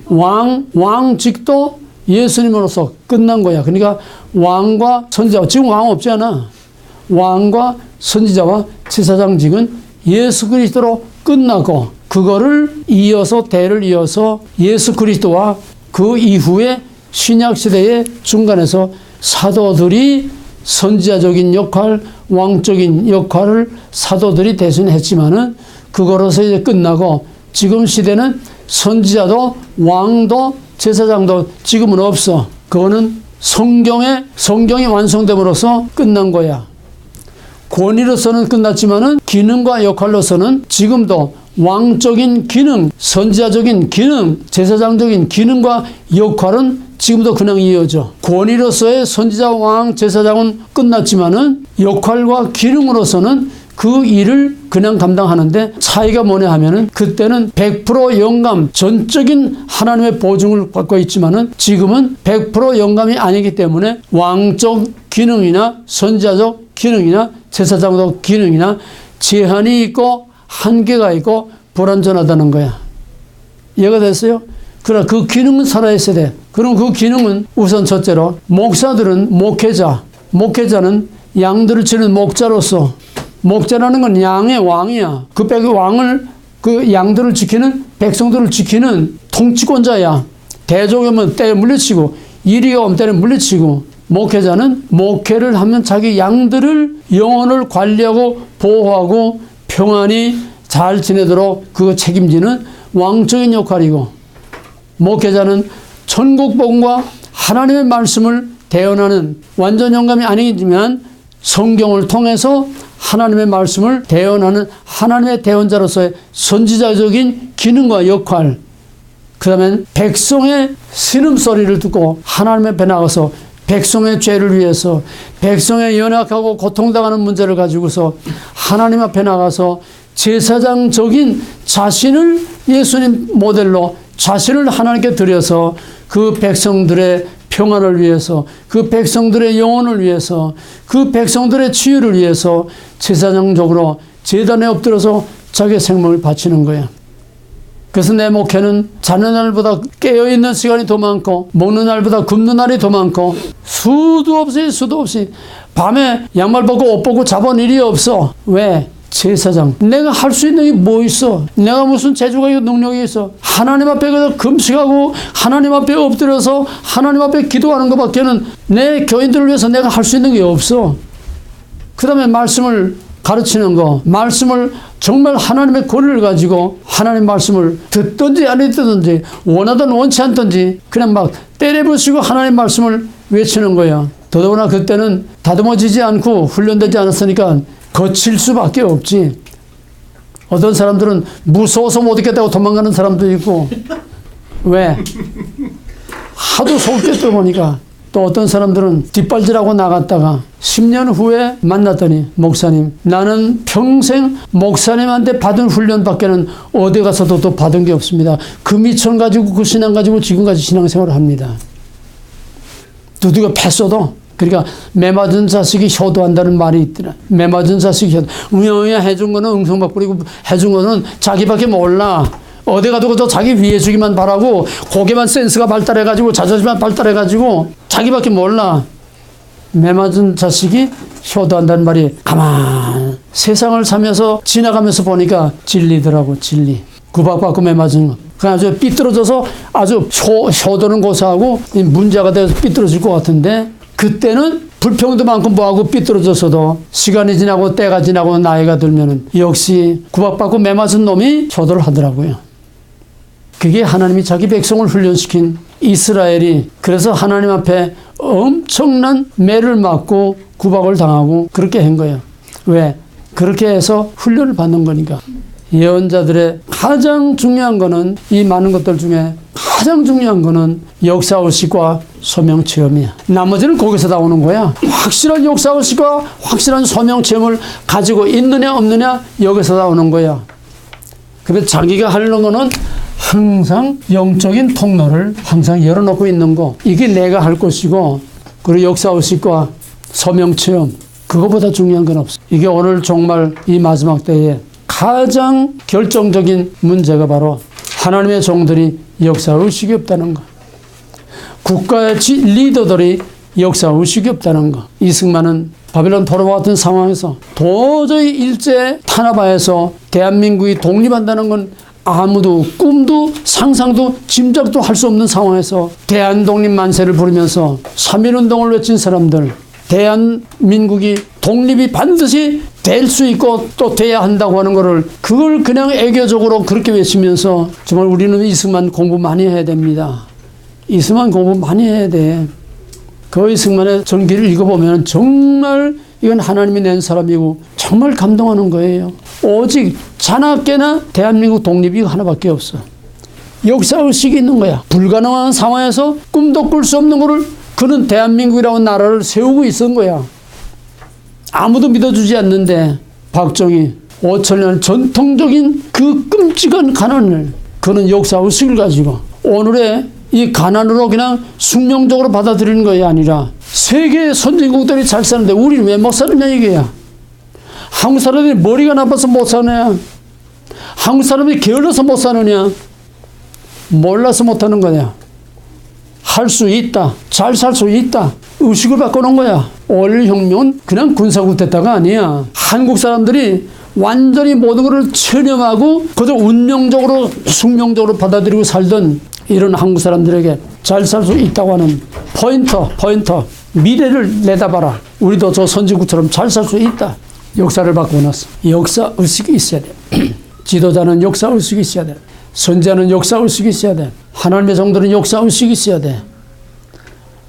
왕직도 예수님으로서 끝난 거야. 그러니까 왕과 선지자, 지금 왕 없지 않아. 왕과 선지자와 제사장직은 예수 그리스도로 끝나고 그거를 이어서 대를 이어서 예수 그리스도와 그 이후에 신약 시대의 중간에서 사도들이 선지자적인 역할, 왕적인 역할을 사도들이 대신했지만은 그거로서 이제 끝나고 지금 시대는 선지자도 왕도 제사장도 지금은 없어. 그거는 성경이 완성됨으로써 끝난 거야. 권위로서는 끝났지만은 기능과 역할로서는 지금도 왕적인 기능, 선지자적인 기능, 제사장적인 기능과 역할은 지금도 그냥 이어져. 권위로서의 선지자, 왕, 제사장은 끝났지만은 역할과 기능으로서는 그 일을 그냥 감당하는데 차이가 뭐냐 하면은 그때는 100% 영감, 전적인 하나님의 보증을 받고 있지만은 지금은 100% 영감이 아니기 때문에 왕적 기능이나 선지자적 기능이나 제사장적 기능이나 제한이 있고 한계가 있고 불완전하다는 거야. 이해가 됐어요? 그러나 그 기능은 살아있어야 돼. 그럼 그 기능은 우선 첫째로 목사들은 목회자는 양들을 치는 목자로서, 목자라는 건 양의 왕이야. 그 양들을 지키는, 백성들을 지키는 통치권자야. 대적이 오면 때려 물리치고, 이리가 오면 때려 물리치고, 목회자는 목회를 하면 자기 양들을, 영혼을 관리하고 보호하고 평안히 잘 지내도록 그거 책임지는 왕적인 역할이고, 목회자는 천국 복음과 하나님의 말씀을 대언하는, 완전 영감이 아니지만 성경을 통해서 하나님의 말씀을 대언하는 하나님의 대언자로서의 선지자적인 기능과 역할, 그 다음에 백성의 신음소리를 듣고 하나님 앞에 나가서 백성의 죄를 위해서, 백성의 연약하고 고통당하는 문제를 가지고서 하나님 앞에 나가서 제사장적인 자신을 예수님 모델로 자신을 하나님께 드려서 그 백성들의 평안을 위해서, 그 백성들의 영혼을 위해서, 그 백성들의 치유를 위해서 제사장적으로 제단에 엎드려서 자기의 생명을 바치는 거야. 그래서 내 목회는 자는 날보다 깨어있는 시간이 더 많고, 먹는 날보다 굶는 날이 더 많고, 수도 없이 밤에 양말 벗고 옷 벗고 자본 일이 없어. 왜? 제사장. 내가 할 수 있는 게 뭐 있어? 내가 무슨 재주가 있고 능력이 있어? 하나님 앞에 가서 금식하고 하나님 앞에 엎드려서 하나님 앞에 기도하는 것밖에는 내 교인들을 위해서 내가 할 수 있는 게 없어. 그 다음에 말씀을 가르치는 거, 말씀을 정말 하나님의 권리를 가지고 하나님 말씀을 듣든지 안 듣든지, 원하든 원치 않든지 그냥 막 때려부수고 하나님 말씀을 외치는 거야. 더더구나 그때는 다듬어지지 않고 훈련되지 않았으니까 거칠 수밖에 없지. 어떤 사람들은 무서워서 못 있겠다고 도망가는 사람도 있고, 왜? 하도 속게 들어보니까. 또 어떤 사람들은 뒷발질하고 나갔다가 10년 후에 만났더니, 목사님, 나는 평생 목사님한테 받은 훈련밖에는 어디 가서도 또 받은 게 없습니다. 그 미천 가지고 그 신앙 가지고 지금까지 신앙생활을 합니다. 두드겨 팼어도. 그러니까 매 맞은 자식이 효도한다는 말이 있더라. 매 맞은 자식이 효도. 응영이야 해준 거는 응성박 뿌리고 해준 거는 자기밖에 몰라. 어디 가도 자기 위해 주기만 바라고, 고개만 센스가 발달해가지고 자존심만 발달해가지고 자기밖에 몰라. 매 맞은 자식이 효도한다는 말이 가만 세상을 살면서 지나가면서 보니까 진리더라고. 진리. 구박받고 매 맞은 거. 그냥 아주 삐뚤어져서 아주 효도는 고사하고 문제가 돼서 삐뚤어질 것 같은데, 그때는 불평도 많고 뭐하고 삐뚤어졌어도 시간이 지나고 때가 지나고 나이가 들면은 역시 구박받고 매 맞은 놈이 효도를 하더라고요. 그게 하나님이 자기 백성을 훈련시킨 이스라엘이, 그래서 하나님 앞에 엄청난 매를 맞고 구박을 당하고 그렇게 한 거예요. 왜? 그렇게 해서 훈련을 받는 거니까. 예언자들의 가장 중요한 거는, 이 많은 것들 중에 가장 중요한 거는 역사의식과 소명체험이야. 나머지는 거기서 나오는 거야. 확실한 역사의식과 확실한 소명체험을 가지고 있느냐 없느냐 여기서 나오는 거야. 그래서 자기가 하려는 거는 항상 영적인 통로를 항상 열어놓고 있는 거. 이게 내가 할 것이고, 그리고 역사의식과 소명체험, 그거보다 중요한 건 없어. 이게 오늘 정말 이 마지막 때에 가장 결정적인 문제가 바로 하나님의 종들이 역사의식이 없다는 거. 국가의 리더들이 역사의식이 없다는 거. 이승만은 바벨론 포로와 같은 상황에서 도저히 일제 탄압하에서 대한민국이 독립한다는 건 아무도 꿈도 상상도 짐작도 할 수 없는 상황에서 대한독립 만세를 부르면서 3.1운동을 외친 사람들, 대한민국이 독립이 반드시 될 수 있고 또 돼야 한다고 하는 거를, 그걸 그냥 애교적으로 그렇게 외치면서, 정말 우리는 이승만 공부 많이 해야 됩니다. 이승만 공부 많이 해야 돼. 그 이승만의 전기를 읽어보면 정말 이건 하나님이 낸 사람이고 정말 감동하는 거예요. 오직 자나깨나 대한민국 독립이 하나밖에 없어. 역사의식이 있는 거야. 불가능한 상황에서 꿈도 꿀 수 없는 거를 그는 대한민국이라는 나라를 세우고 있었던 거야. 아무도 믿어주지 않는데 박정희 5천년 전통적인 그 끔찍한 가난을 그는 역사의식을 가지고 오늘의 이 가난으로 그냥 숙명적으로 받아들이는 것이 아니라 세계 선진국들이 잘 사는데 우리는 왜 못 사느냐 이거야. 한국 사람들이 머리가 나빠서 못 사느냐, 한국 사람들이 게을러서 못 사느냐, 몰라서 못하는 거냐. 할 수 있다, 잘 살 수 있다, 의식을 바꿔놓은 거야. 5.16 혁명은 그냥 군사구태타가 아니야. 한국 사람들이 완전히 모든 것을 체념하고 그저 운명적으로 숙명적으로 받아들이고 살던 이런 한국 사람들에게 잘 살 수 있다고 하는 포인터 미래를 내다봐라. 우리도 저 선진국처럼 잘 살 수 있다. 역사를 바꾸고 났어. 역사의식이 있어야 돼. 지도자는 역사의식이 있어야 돼. 선지자는 역사의식이 있어야 돼. 하나님의 종들은 역사의식이 있어야 돼.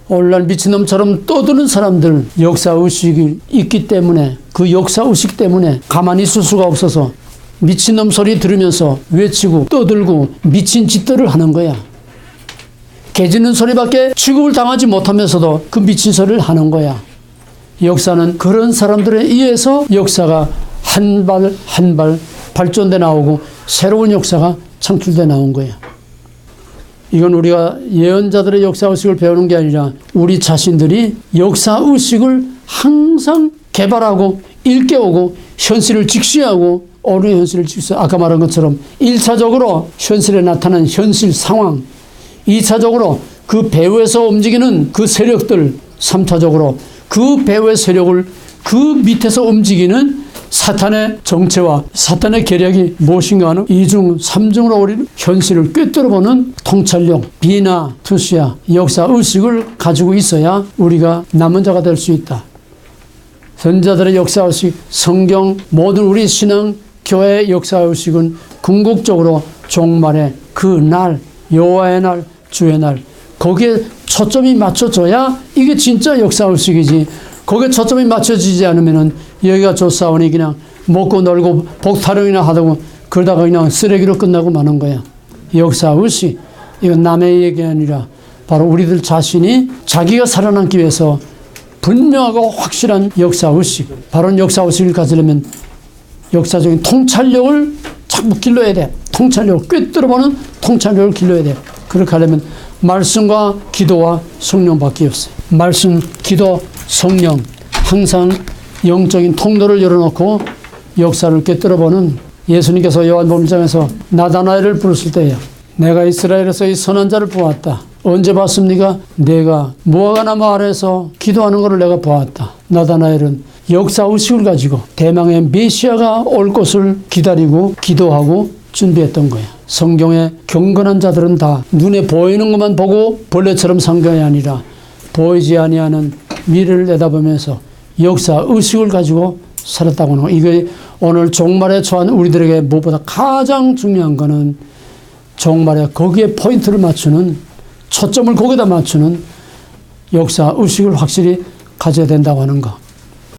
오늘날 미친놈처럼 떠드는 사람들 역사의식이 있기 때문에 그 역사의식 때문에 가만히 있을 수가 없어서 미친놈 소리 들으면서 외치고 떠들고 미친 짓들을 하는 거야. 개 짖는 소리밖에 취급을 당하지 못하면서도 그 미친 소리를 하는 거야. 역사는 그런 사람들에 의해서 역사가 한 발 한 발 발전돼 나오고 새로운 역사가 창출돼 나온 거야. 이건 우리가 예언자들의 역사의식을 배우는 게 아니라 우리 자신들이 역사의식을 항상 개발하고 일깨우고 현실을 직시하고 어느 현실을 직시하고 아까 말한 것처럼 1차적으로 현실에 나타난 현실 상황, 2차적으로 그 배후에서 움직이는 그 세력들, 3차적으로 그 배후의 세력을 그 밑에서 움직이는 사탄의 정체와 사탄의 계략이 무엇인가 하는 2중, 3중으로 우리는 현실을 꿰뚫어보는 통찰력, 비나 투시야, 역사의식을 가지고 있어야 우리가 남은 자가 될 수 있다. 선지자들의 역사의식, 성경, 모든 우리 신앙, 교회의 역사의식은 궁극적으로 종말의 그 날, 여호와의 날, 주의 날, 거기에 초점이 맞춰져야 이게 진짜 역사의식이지. 거기에 초점이 맞춰지지 않으면은 여기가 좋사오니 그냥 먹고 놀고 복타령이나 하다고 그러다가 그냥 쓰레기로 끝나고 마는 거야. 역사의식, 이건 남의 얘기 아니라 바로 우리들 자신이 자기가 살아남기 위해서 분명하고 확실한 역사의식, 바로 역사의식을 가지려면 역사적인 통찰력을 자꾸 길러야 돼. 통찰력을 꿰뚫어보는 통찰력을 길러야 돼. 그렇게 하려면 말씀과 기도와 성령밖에 없어요. 말씀, 기도, 성령, 항상 영적인 통로를 열어놓고 역사를 꿰뚫어보는 예수님께서 요한복음 1장에서 나다나엘을 부르실 때에 내가 이스라엘에서 이 선한 자를 보았다. 언제 봤습니까? 내가 무화과나무 아래에서 기도하는 것을 내가 보았다. 나다나엘은 역사의식을 가지고 대망의 메시아가 올 것을 기다리고 기도하고 준비했던 거야. 성경의 경건한 자들은 다 눈에 보이는 것만 보고 벌레처럼 산 게 아니라 보이지 아니하는 미래를 내다보면서 역사의식을 가지고 살았다고 하는 거. 이게 오늘 종말에 처한 우리들에게 무엇보다 가장 중요한 거는 종말에 거기에 포인트를 맞추는, 초점을 거기다 맞추는 역사의식을 확실히 가져야 된다고 하는 거.